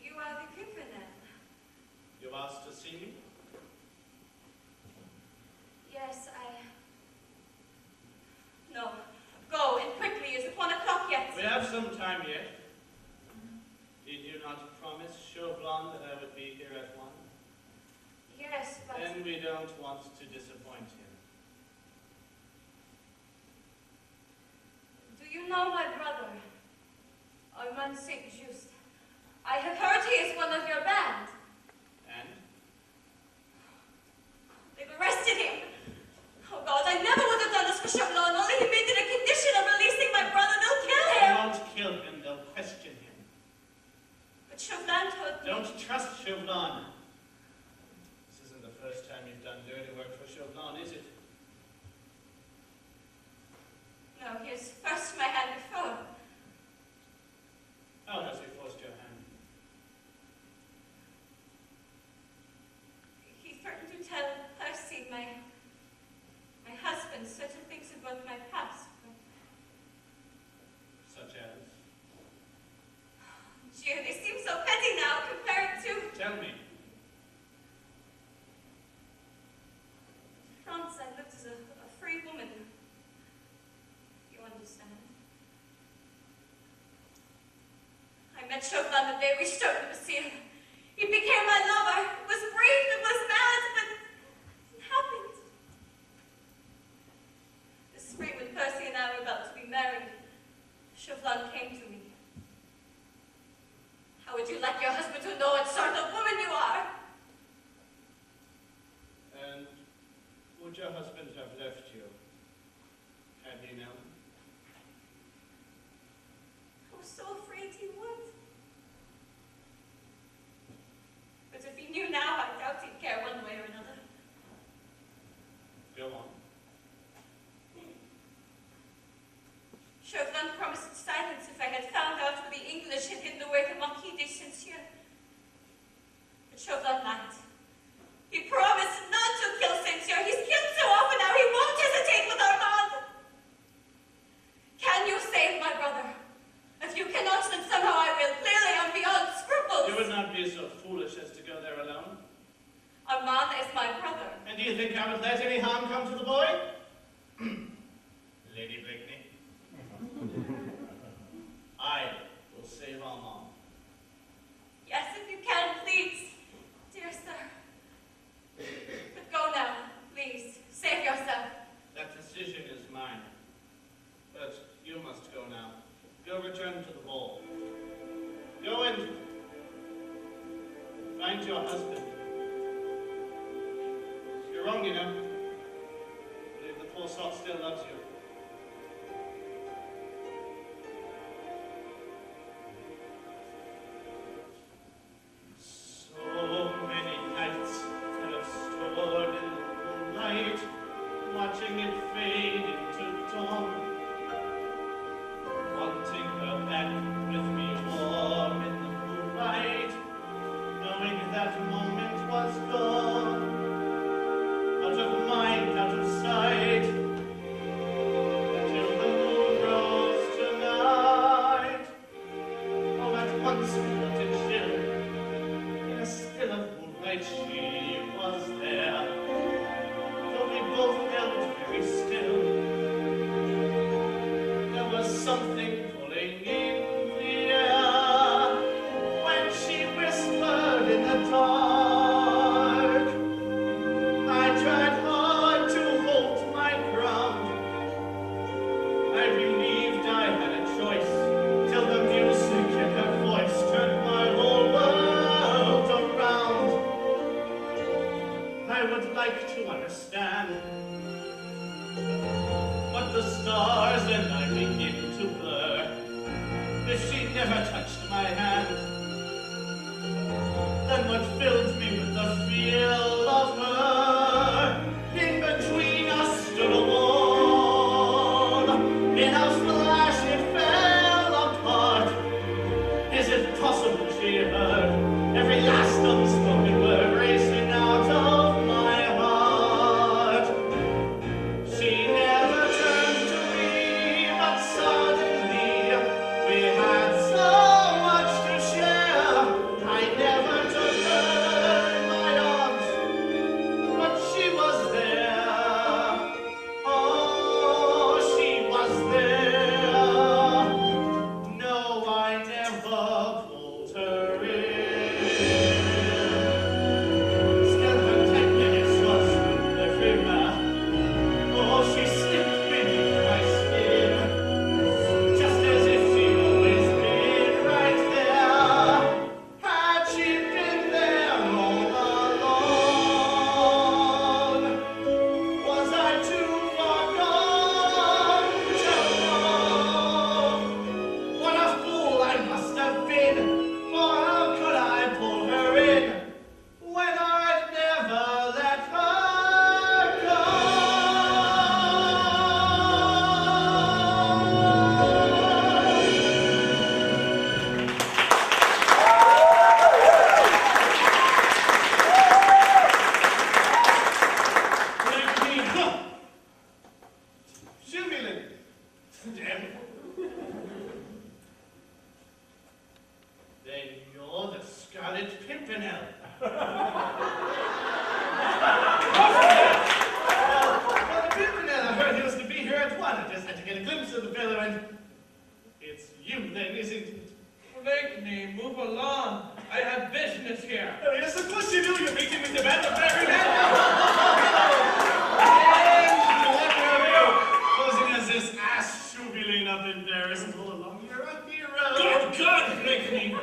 You are the Pimpernel. You asked to see me? Yes, No. Go, and quickly. Is it 1 o'clock yet? We have some time yet. Did you not promise Chauvelin that I would be here at 1? Yes, but... Then we don't want to disappoint him. Do you know my brother? Armand Saint-Just. I have heard he is one of your band. And? They've arrested him. Oh God, I never would have done this for Chauvelin. Only he made it a condition of releasing my brother. They'll kill They him. won't kill him, they'll question him. But Chauvelin told me... Don't trust Chauvelin. This isn't the first time you've done dirty work for Chauvelin, is it? No, he has forced my hand before. How has he forced your hand? He threatened to tell Percy, my husband, certain things about my past. Such as? Gee, they seem so petty now compared to... Tell me. France, I lived as a free woman. You understand? I met Chauvelin the day we started the Bastille. He became my lover. It was brief, it was mad, but it happened. This spring when Percy and I were about to be married, Chauvelin came to me. How would you like your husband to know what sort of woman you are? And would your husband have left you, had he known? I was so afraid he would. But if he knew now, I doubt he'd care one way or another. Go on. Chauvelin promised silence if I had found out where the English had hidden away the Marquis de Saint-Cyr. But Chauvelin lied. He promised not to kill Saint-Cyr. He's killed so often now he won't hesitate with Armand. Can you save my brother? If you cannot, then somehow I will. Clearly I'm beyond scruples. You would not be so foolish as to go there alone. Armand is my brother. And do you think I would let any harm come to the boy? Lady Blakeney. I will save Armand. Yes, if you can, please, dear sir. But go now, please. Save yourself. That decision is mine. But you must go now. Go return to the ball. Go and find your husband. You're wrong, you know. I believe the poor sot still loves you. So many nights I have stood in the moonlight, watching it fade into dawn, wanting her back with me warm in the moonlight, knowing that moment was gone, out of mind, out of sight, till the moon rose tonight. All at once we felt it chill. In a still of moonlight she was there, though we both felt very still. There was something pulling in the air when she whispered in the dark. I tried hard to hold my ground. I believed I had a choice, till the music in her voice turned my whole world around. I would like to understand, but the stars and I begin to blur. If she never touched my hand, then what filled me with the feel of her? In between us stood a wall. In a flash it fell apart. Is it possible she heard every last unspoken word racing out of my heart? She never turned to me, but suddenly we had so much to share. I never took her in my arms, but she was there. Oh, she was there. No, I never pulled her in. Still her tenderness was everywhere. Oh, she slipped beneath my skin, just as if she'd always been right there. Had she been there all along? Was I too far gone to know? What a fool I must have been, for how could I pull her in when I'd never let her go? Jubilant! Damn. Then you're the Scarlett Pimpernel. Well, the Pimpernel, I heard he was to be here at 1. I just had to get a glimpse of the fellow, and it's you then, isn't it? Blakeney, move along. I have business here. Oh, yes, of course you do. You're meeting with the band of every man. Posing as this Chauvelin up in Paris and all along. You're a hero. Good God, Blakeney!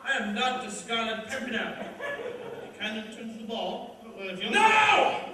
I am not the Scarlett Pimpernel. You kindly return to the ball. Well, if you'll... No!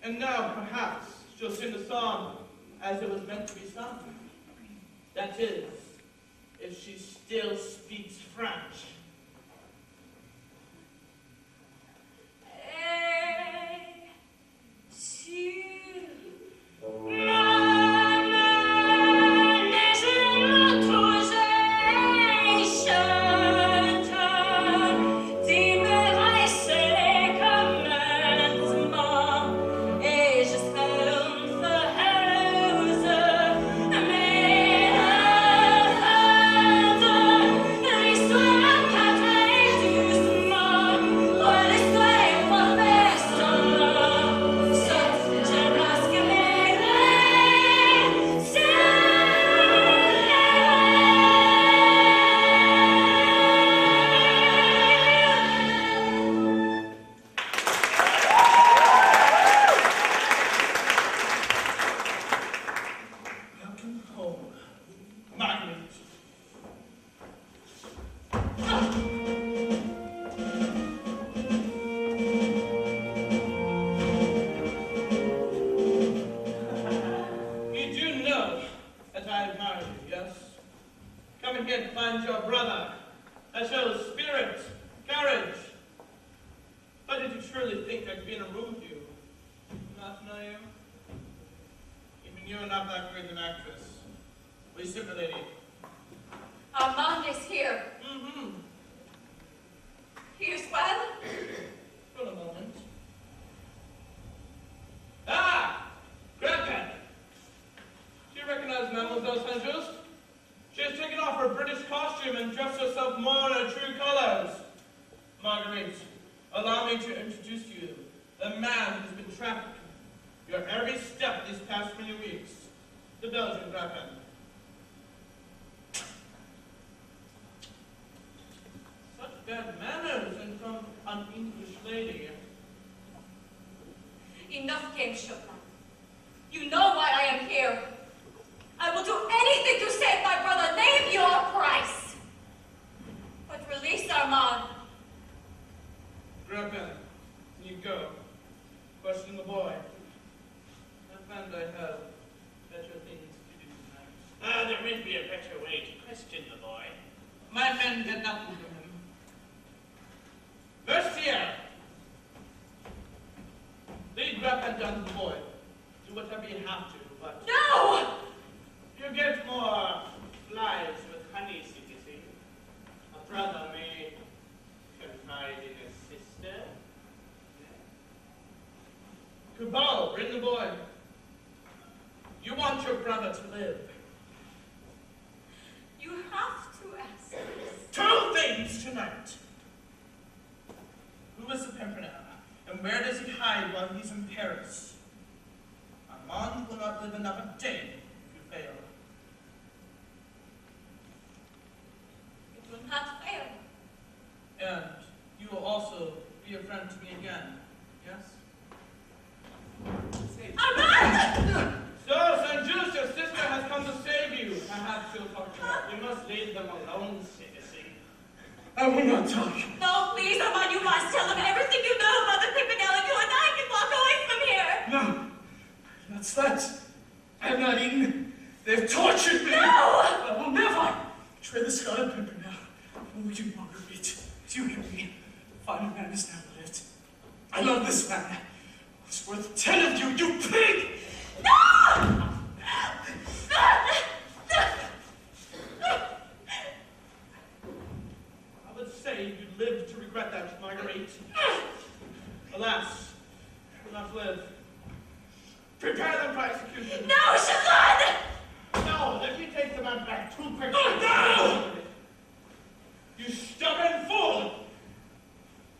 And now, perhaps, she'll sing the song as it was meant to be sung. That is, if she still speaks French. not that great an actress. Will you sit, my lady? Armand is here. Mm-hmm. He is well. For a moment. Ah! Grandpa! Do you recognize Mademoiselle Saint-Just? She has taken off her British costume and dressed herself more in her true colors. Marguerite, allow me to introduce to you the man who's been trafficking your every step these past many weeks. The Belgian Grandpa. Such bad manners and from an English lady. Enough game, Chopin. You know why I am here. I will do anything to save my brother. Name your price. But release Armand. Grandpa, you go. Question the boy. I find I have better things to do tonight. There may be a better way to question the boy. My men get nothing from him. Mercier! Lead Grandpa down to the boy. Do whatever you have to, but... No! You get more flies with honey, citizen. A brother may confide in a sister. Cabal, bring the boy. You want your brother to live. You have to ask this. 2 things tonight. Who is the Pimpernel, and where does he hide while he's in Paris? Armand will not live another day if you fail. It will not fail. And you will also be a friend to me again, yes? Armand! So, Saint-Just, your sister has come to save you. Perhaps she'll talk to her. You must leave them alone, citizen. I will not talk. No, please, Armand, you must tell them everything you know about the Pimpernel, and you and I can walk away from here. No, that's that. I have not eaten. They've tortured me. No! I will never betray the Scarlett Pimpernel. Oh, you Marguerite, you hear me? The final man has now lived. I love this man. It's worth 10 of you, you pig! No! I would say you lived to regret that, Marguerite. Alas, you will not live. Prepare them for execution. No, Shalon! No, let me take the man back too quickly. Oh, no! You stubborn fool!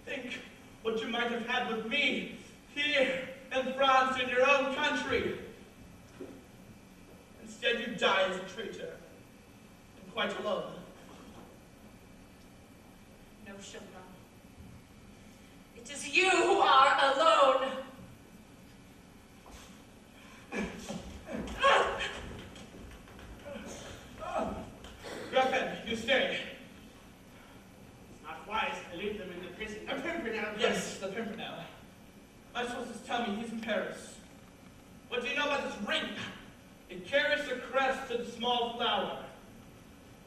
Think what you might have had with me here in France in your own country. Instead, you die as a traitor and quite alone. No, Shalon. It is you who are alone. Grandpa, you stay. It's not wise to leave them in the prison. The Pimpernel. Yes, the Pimpernel. My sources tell me he's in Paris. What do you know about this ring? It carries the crest of the small flower.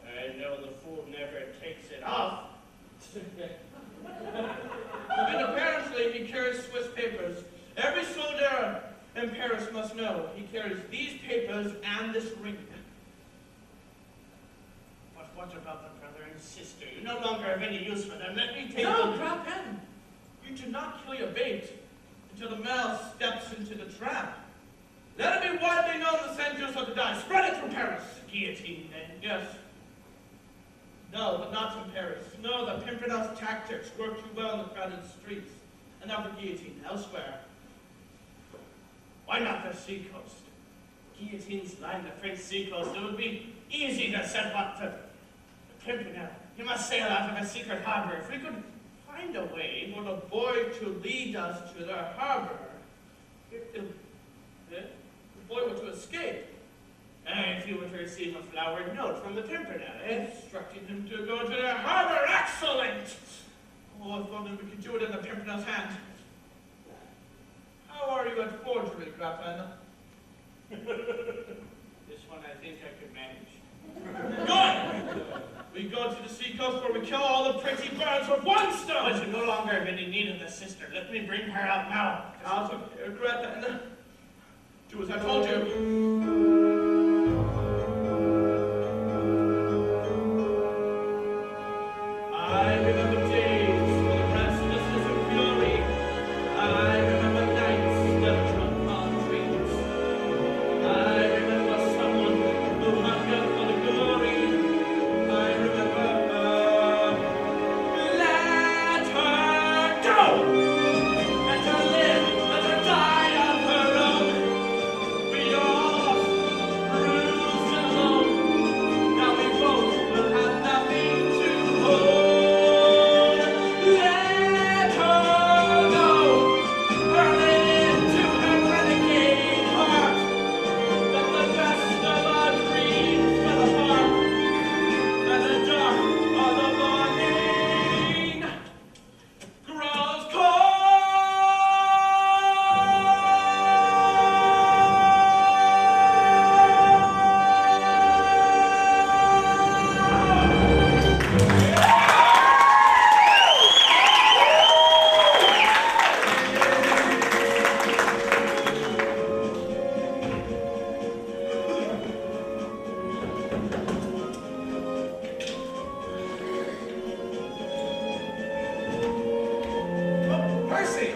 I know the fool never takes it off. But apparently he carries Swiss papers. Every soldier in Paris must know he carries these papers and this ring. But what about the brother and sister? You no longer have any use for them. Let me take No, them. Grandpa! You do not kill your bait until the mouse steps into the trap. Let it be widely known the Saint-Just are to die. Spread it through Paris. Guillotine, then. Yes. No, but not in Paris. No, the Pimpernel's tactics work too well in the crowded streets. And now the guillotine elsewhere. Why not the seacoast? Guillotines line the French seacoast. It would be easy to set up the Pimpernel. You must sail out of a secret harbor. If we could find a way For the boy to lead us to the harbor. If the boy were to escape, if you were to receive a flowered note from the Pimpernel, instructing him to go to the harbor. Excellent! Oh, if only we could do it in the Pimpernel's hand. How are you at forgery, Grandpa? This one I think I could manage. Good! We go to the seacoast where we kill all the pretty birds with one stone! But you no longer have any need of the sister. Let me bring her out now. Out of here, Grandpa. Do as I told you. I remember days full of restlessness and fury. I remember nights that drunk on dreams. I remember someone who hungered for the glory. I remember her. Let her go! Let her live, let her die on her own. We all bruised and alone. Now we both will have nothing to hold. Let her go! Burn it into her renegade heart. Let the best of our dreams fall apart. And the dark of the morning grows cold. Percy!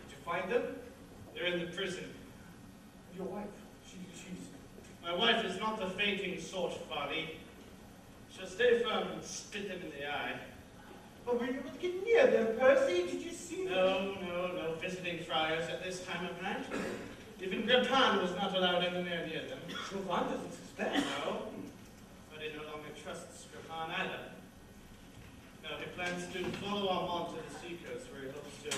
Did you find them? They're in the prison. Your wife. She's... My wife is not the fainting sort, Fatty. She'll stay firm and spit them in the eye. But were you able to get near them, Percy? Did you see them? No visiting friars at this time of night. Even Grippan was not allowed anywhere near them. Chauvin doesn't suspect. No, but he no longer trusts Grippan either. No, he plans to follow on to the seacoast where he hopes to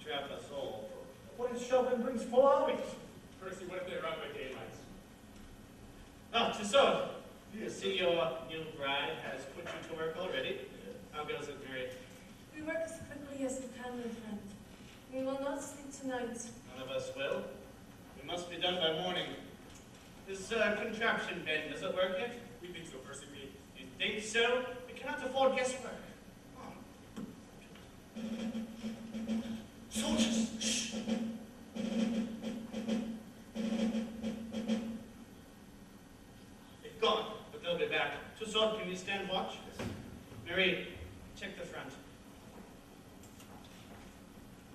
trap us all. What if Chauvin brings full armies? Percy, what if they run by daylight? Ah, Tissot, I see your new bride has put you to work already. How goes it, Mary? We work as quickly as we can, my friend. We will not sleep tonight. None of us will. We must be done by morning. This contraption, Ben, does it work yet? We think so, Percy. You think so? We cannot afford guesswork. Come on. Soldiers! Shh! They've gone, but they'll be back. Tissot, can you stand watch? Mary, check the front.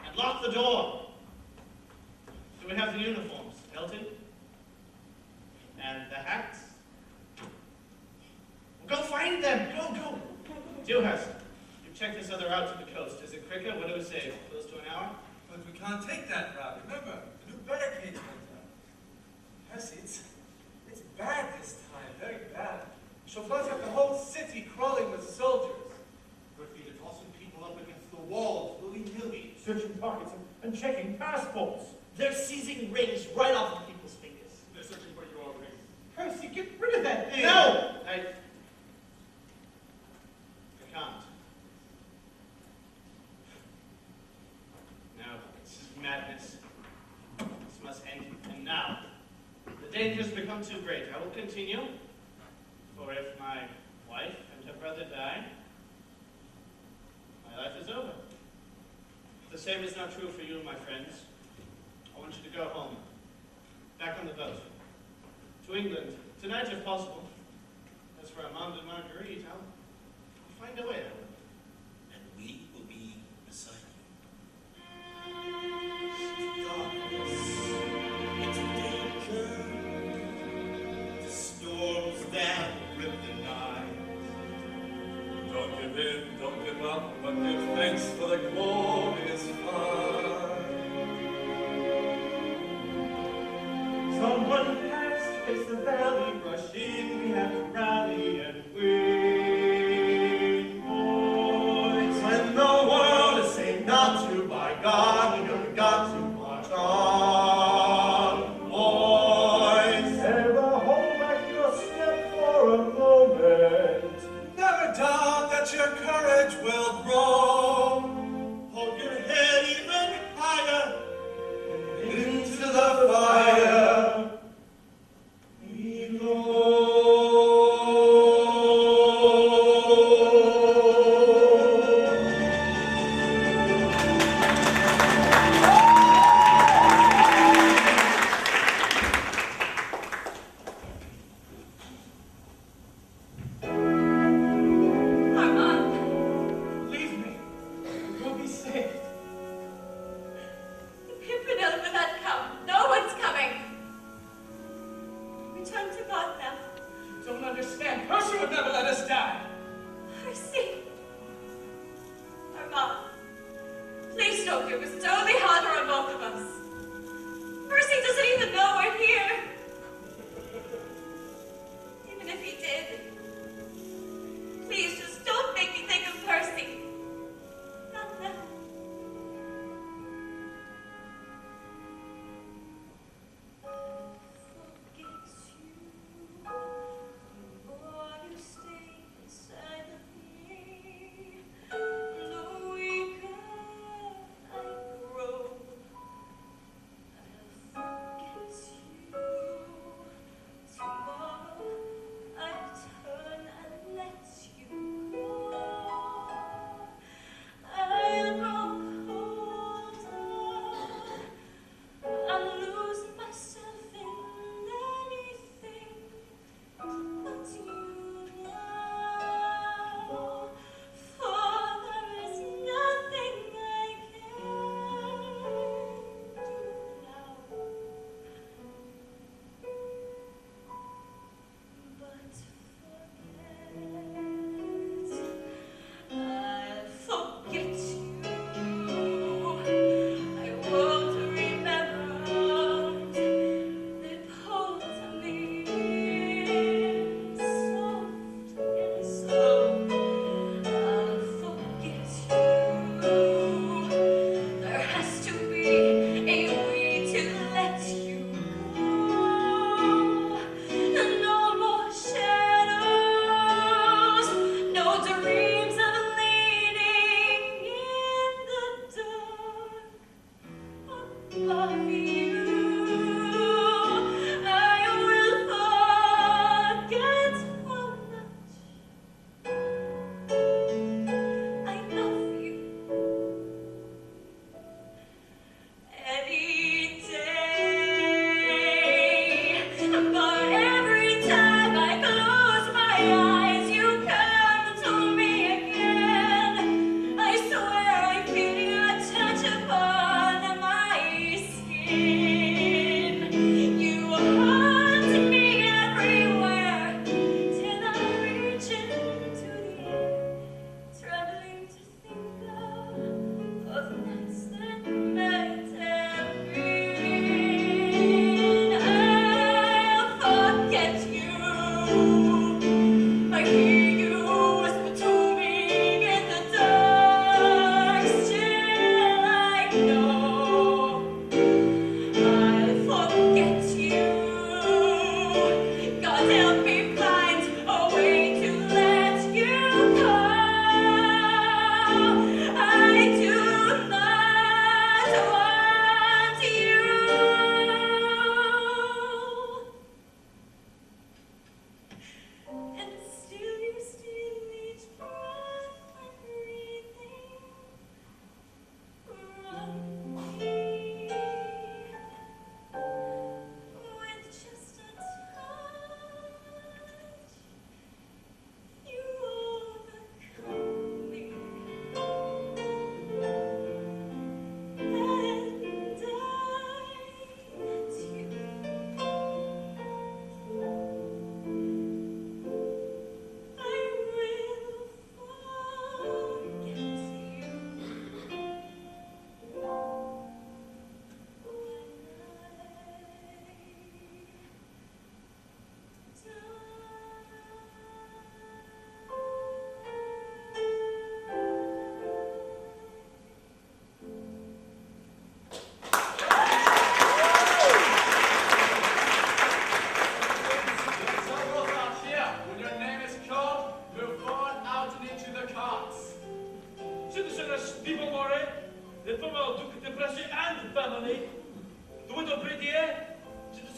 And lock the door. Do we have the uniforms? Elton? And the hats? Well, go find them! Go! Dewhurst, you check this other route to the coast. Is it quicker? What do we say? Close to an hour? But we can't take that route. Remember, the new barricades went up. Percy, it's bad this time. Very bad. Chauvin's got the whole city crawling with soldiers. Graffiti tossing people up against the walls, willy-nilly, searching pockets and checking passports. They're seizing rings right off of people's fingers. They're searching for your ring. Percy, get rid of that thing! No! I can't. No, this is madness. This must end. And now, the danger has become too great. I will continue. For if my wife and her brother die, my life is over. The same is not true for you, my friends. I want you to go home. Back on the boat. To England. Tonight, if possible. As for Armand and Marguerite, I'll find a way. And we will be beside you. Darkness, it's danger. The storms that rip the night. Don't give in, don't give up, but give thanks for the glorious fight. Someone has to face the valley, rush in, we have to rally and win, boys. When the world is saying not to, by God, we know we got to march on, boys. Never hold back your step for a moment. Never doubt that your courage will grow. Hold your head even higher and into the fire we go.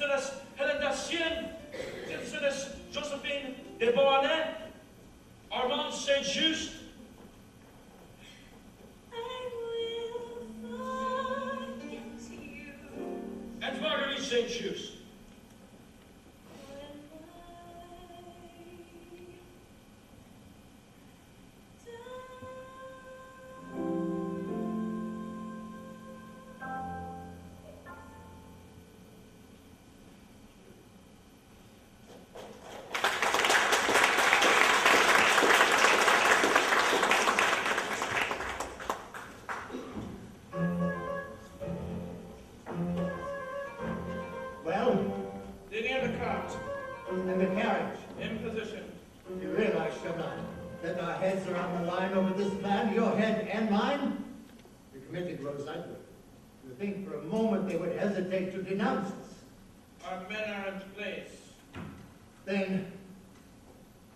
seras Hélène Dacienne, til seras Josephine de Beauharnais, Armand Saint-Just. I will forget you. And Marguerite Saint-Just. Well, Leaning in the cart, and the carriage. in position. You realize, Sherlock, that our heads are on the line over this plan, your head and mine? The committee grows ugly. You think for a moment they would hesitate to denounce us? Our men are in place. Then,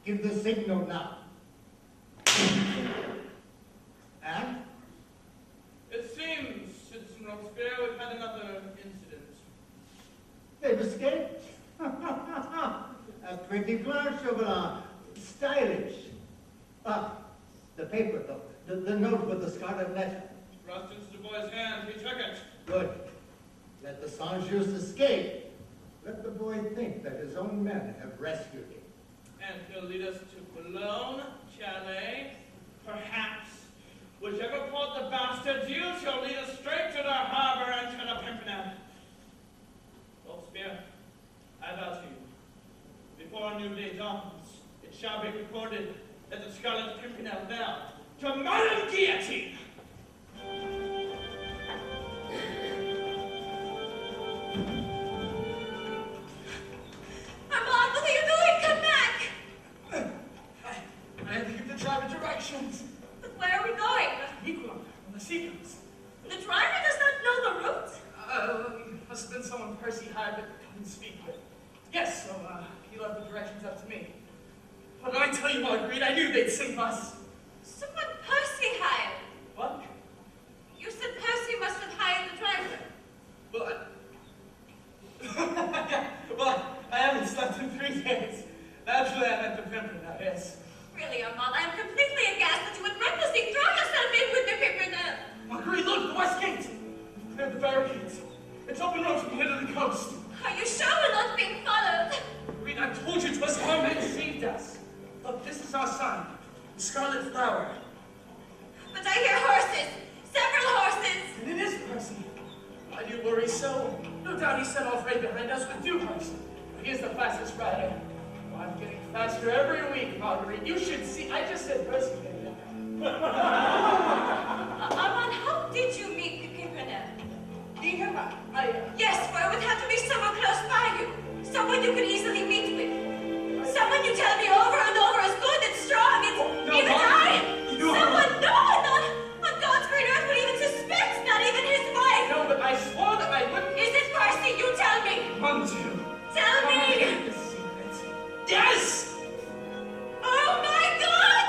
give the signal now. And? It seems, Citizen Robespierre, we've had another incident. They've escaped? A pretty plan, Chauvelin. Stylish. Ah, the paper, though. The note with the scarlet letter. Thrust into the boy's hand, he took it. Good. Let the Saint-Just escape. Let the boy think that his own men have rescued him. And he'll lead us to Boulogne, Calais, perhaps. Whichever port the bastard use, he'll lead us straight to the harbor and to the Pimpernel. Robespierre, I vow to you, before a new day dawns, it shall be recorded that the Scarlett Pimpernel fell to Madame Guillotine. Armand, what are you doing? Come back! I had to give the driver directions. But where are we going? Nicola, on the sequence. The driver does not know the route. Must have been someone Percy hired but couldn't speak with. Yes, so he left the directions up to me. But I tell you, Marguerite, I knew they'd save us. Someone Percy hired. What? You said Percy must have hired the driver. Well, I haven't slept in 3 days. Naturally, I'm at the Pimpernel, yes. Really, Armand, I am completely aghast that you would recklessly throw yourself in with the Pimpernel. Marguerite, look, the west gate. We've cleared the barricades. It's open road from here to the coast. Are you sure we're not being followed? Marguerite, I told you 'twas our men saved us. Look, this is our sign, the Scarlet Flower. But I hear horses. Several horses. And it is Percy. Why do you worry so? No doubt he set off right behind us with Dewhurst. He is the fastest rider. Oh, I'm getting faster every week, Marguerite. You should see. I just said Percy. Armand, how did you meet the Pimpernel? Meet him? Yes, for it would have to be someone close by you. Someone you could easily meet with. Someone you tell me over and over is good and strong. It's even someone, not on God's green earth would even suspect, not even his wife. No, but I swore that I wouldn't. Is it Percy? You tell me. Mon Dieu. Tell me. The secret. Yes! Oh my God!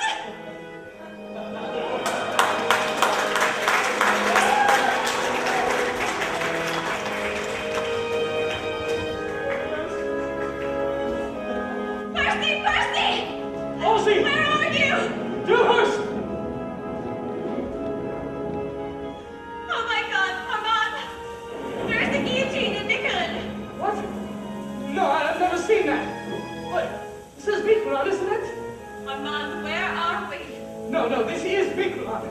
Percy! Ozzy! Where are you? Dewhurst! Oh my God, Armand! There's the guillotine in Nicolan. What? No, I've never seen that. What? This is Nicola, isn't it? Armand, where are we? No, this is Nicola.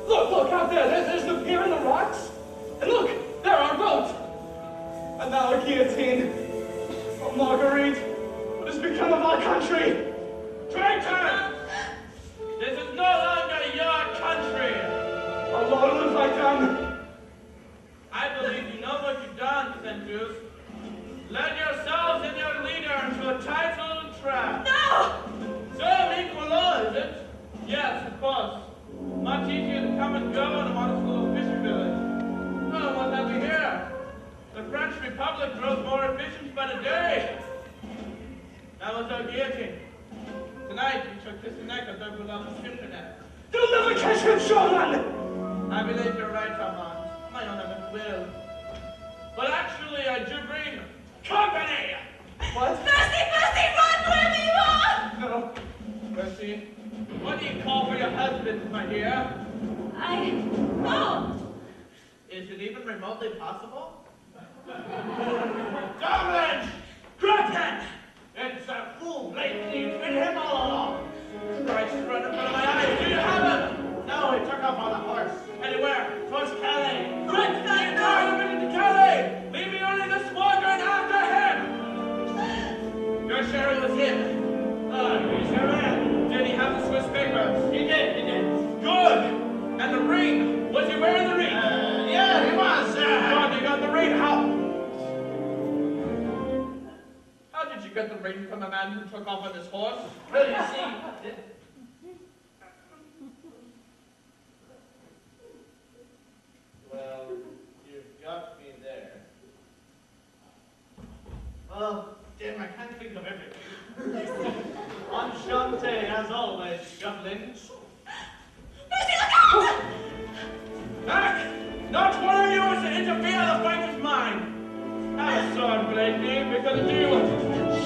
Look, out there. There's the pier and the rocks. And look, there, our boat. And now a guillotine. Oh, Marguerite, what has become of our country? Traitor! This is no longer your country! Oh, Lord, what have I done? I believe you know what you've done, Saint-Just. Led yourselves and your leader into a tight little trap. No! So Nicolas, is it? Yes, of course. Much easier to come and go in a modest little fishing village. Oh, what have we here? The French Republic grows more efficient by the day. That was our guillotine. Tonight, we shall kiss the neck of their beloved Pimpernel. They'll never catch him, Chauvelin! I believe you're right, Armand. My own will. But actually, I do bring remotely possible? Dublin! Crockett! It's a fool, Blakely. It's been him all along. Christ, run in front of my eyes. Do you have him? No, he took off on a horse. Anywhere. Towards Calais. Quick, the entire minute to Calais! Leave me only the squadron after him! Your sherry was him. He's your man. Did he have the Swiss papers? He did. Good! And the ring? Was he wearing the ring? Yeah, he was. God, you got the ring. How did you get the ring from a man who took off on his horse? Well, you see... Well, you've got me there. Well, damn, I can't think of everything. Enchanté, as always, Shufflings. Back! Not one of you is to interfere, the fight is mine! Have a sword, Blakely, we're gonna do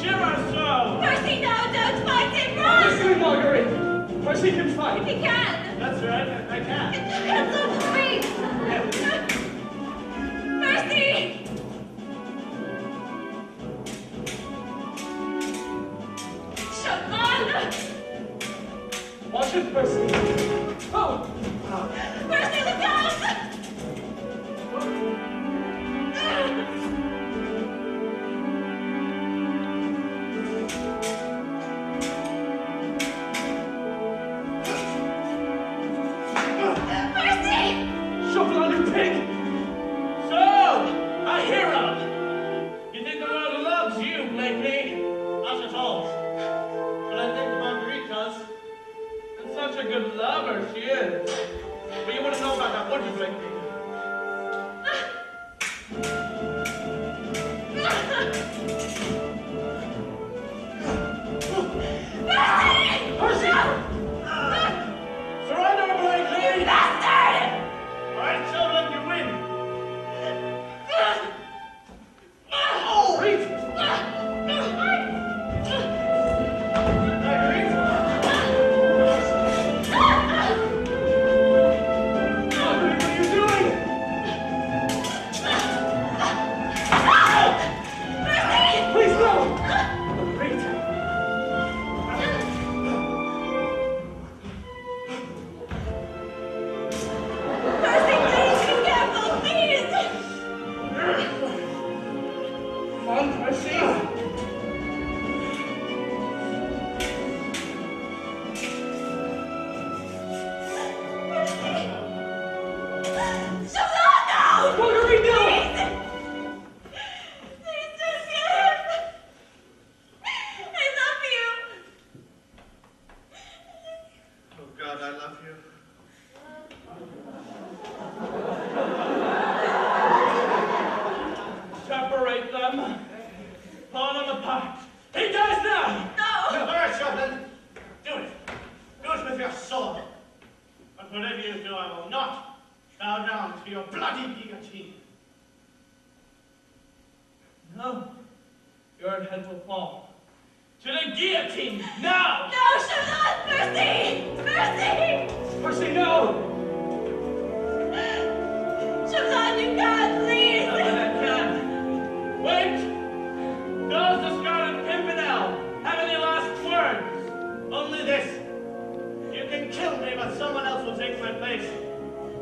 shiver so! Percy, no, don't fight him, run! Listen, Marguerite! Percy can fight. He can! That's right, I can. Get your hands off me! Percy! Chopin! Watch it, Percy. Oh! Percy, look out! Shuffle, you pig! So, a hero! You think the world loves you, Blakely? Not at all. But I think Marguerite does. And such a good lover she is. But you wouldn't know about that, would you, Blakely? Percy! Surrender, Blakely! Bastard! All right, children, you win. Oh, Reed! Marguerite, what are you doing? Please, no! Reed! Percy, please, be careful, please! Come on, Percy! Chopin, no! Marguerite, no! Please don't get him! I love you! Oh, God, I love you. Separate them. Pull them apart. He dies now! No! All right, Shufflin. Do it. Do it with your sword. But whatever you do, I will not bow down to your bloody guillotine. No. Your head will fall. To the guillotine, now! No, Chopin! Percy! Percy! Percy, no! Chopin, you can't, please! But I can. Wait! Does the Scarlett Pimpernel have any last words? Only this. You can kill me, but someone else will take my place.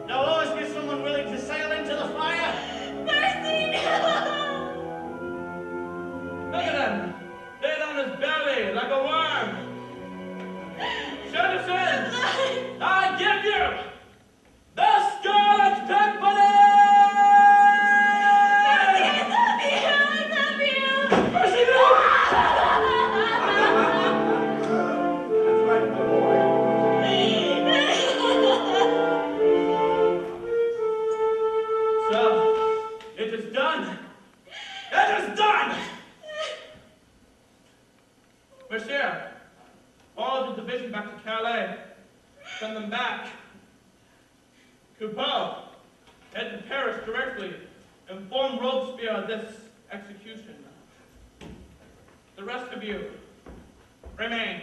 There will always be someone willing to sail into the fire. Percy, no! Look at him! Dead on his belly, like a worm! Citizens! I give you the Scarlett Pimpernel! Percy, I love you! I love you! Percy, no! That's right, my boy. So, it is done! It is done! Monsieur, follow the division back to Calais. Send them back. Coupeau, head to Paris directly. Inform Robespierre of this execution. The rest of you, remain.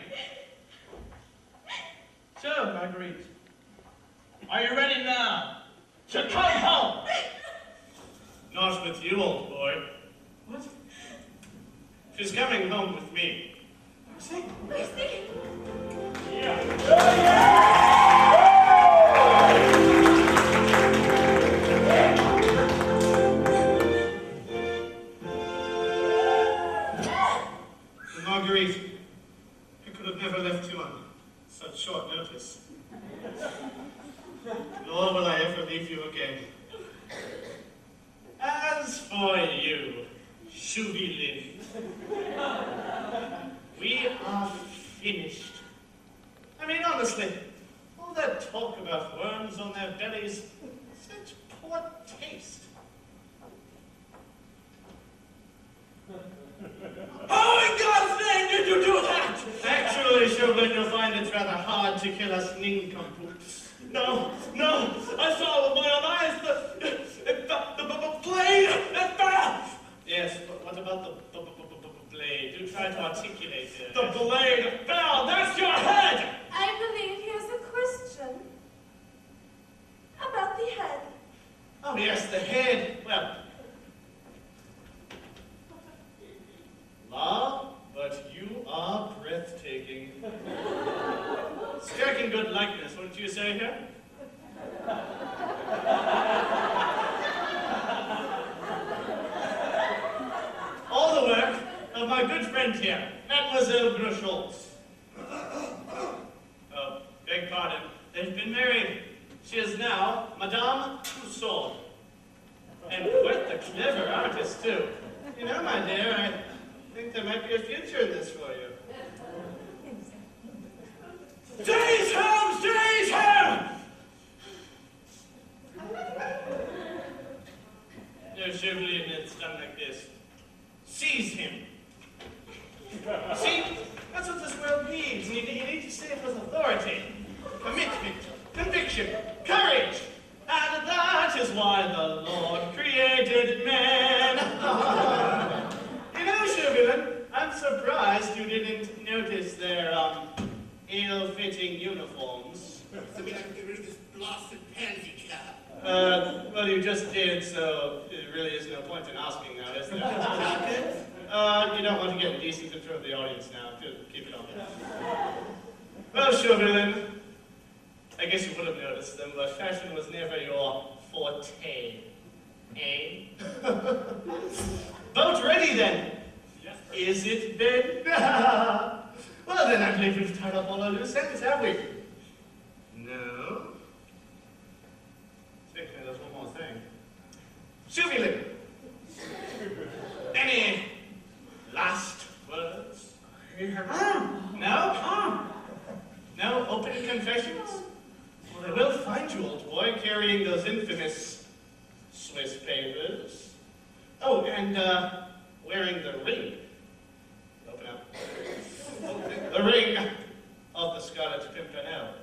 So, Marguerite, are you ready now to come home? Not with you, old boy. What? She's coming home with me. Mercy! Marguerite, I could have never left you on such short notice. Nor will I ever leave you again. As for you, Shubilin, we are finished. I mean, honestly, all that talk about worms on their bellies, such poor taste. How in God's name did you do that? Actually, Shubilin, you'll find it's rather hard to kill us nincompoops. No, I saw with my own eyes the blade that fell. Yes, but what about the blade? Do try to articulate it. The blade fell. That's your head. I believe he has a question about the head. Oh, yes, the head. Well, La, but you are breathtaking. Striking good likeness, wouldn't you say here? All the work of my good friend here, Mademoiselle Groscholz. Oh, beg pardon. They've been married. She is now Madame Tussaud. And quite the clever artist, too. You know, my dear, I think there might be a future in this for you. Seize him! Seize him! No, Chevalier, it's done like this. Seize him. See, that's what this world needs. You need to say it with authority. Commitment, conviction, courage. And that is why the Lord created man. You know, Chevalier, I'm surprised you didn't notice their, ill-fitting uniforms. So we have to get rid of this blasted pansy cap. Well, you just did, so there really is no point in asking now, is there? You don't want to get indecent in front of the audience now. Keep it on. Well, Chauvelin, I guess you would have noticed them, but fashion was never your forte. Eh? Boat ready, then? Yes, sir. Is it, Ben? Well, then I believe we've tied up all our loose ends, have we? No. Thinking there's one more thing. Chauvelin, any last words? No? No open confessions? Well, they will find you, old boy, carrying those infamous Swiss papers. Oh, and, wearing the ring. Open up. The ring of the Scarlett Pimpernel.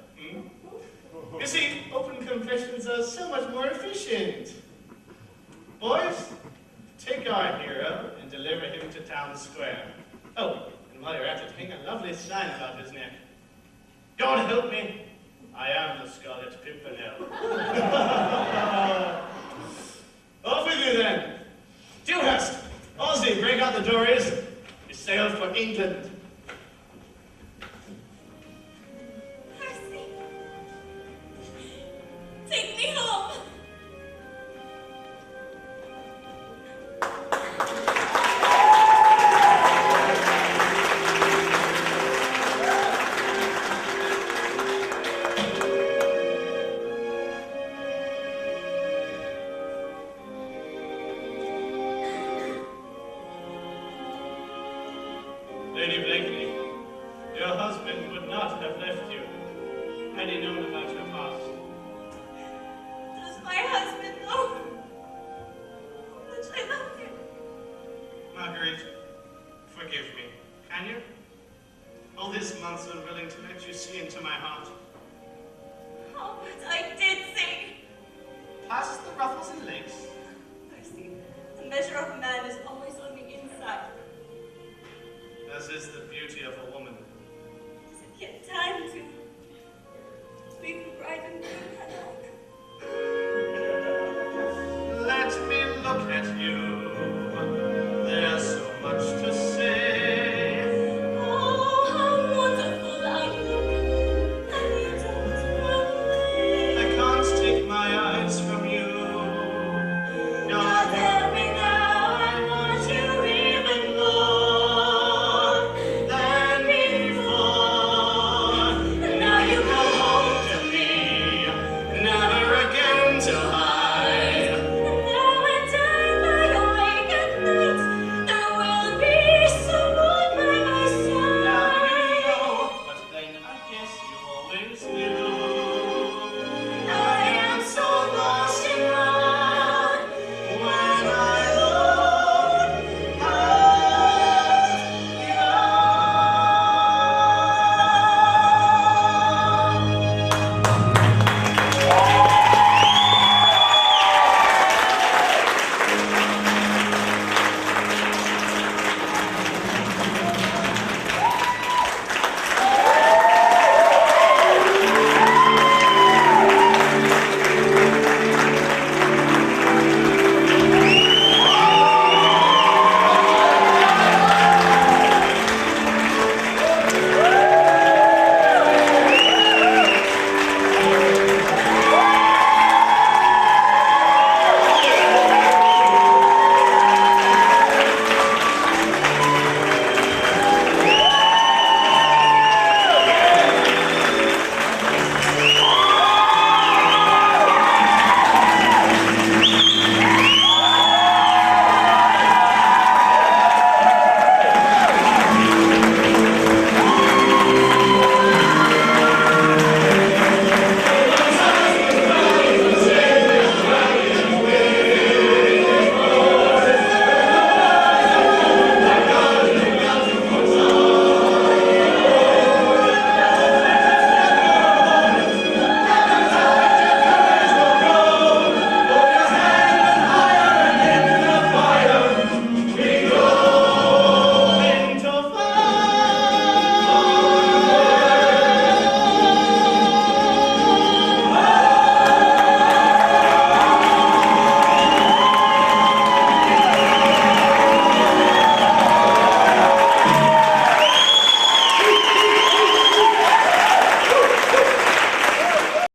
You see, open confessions are so much more efficient. Boys, take our hero and deliver him to town square. Oh, and while you're at it, hang a lovely sign about his neck. God help me, I am the Scarlett Pimpernel. Off with you then. Dewhurst, Ozzy, break out the dories. We sail for England. Mercy! Take me home! Lady Blakeney, your husband would not have left you had he known about your past. Does my husband know how much I love him? Marguerite, forgive me, can you? All these months I'm willing to let you see into my heart. How much I did say! Past the ruffles and lace. Mercy, the measure of a man is all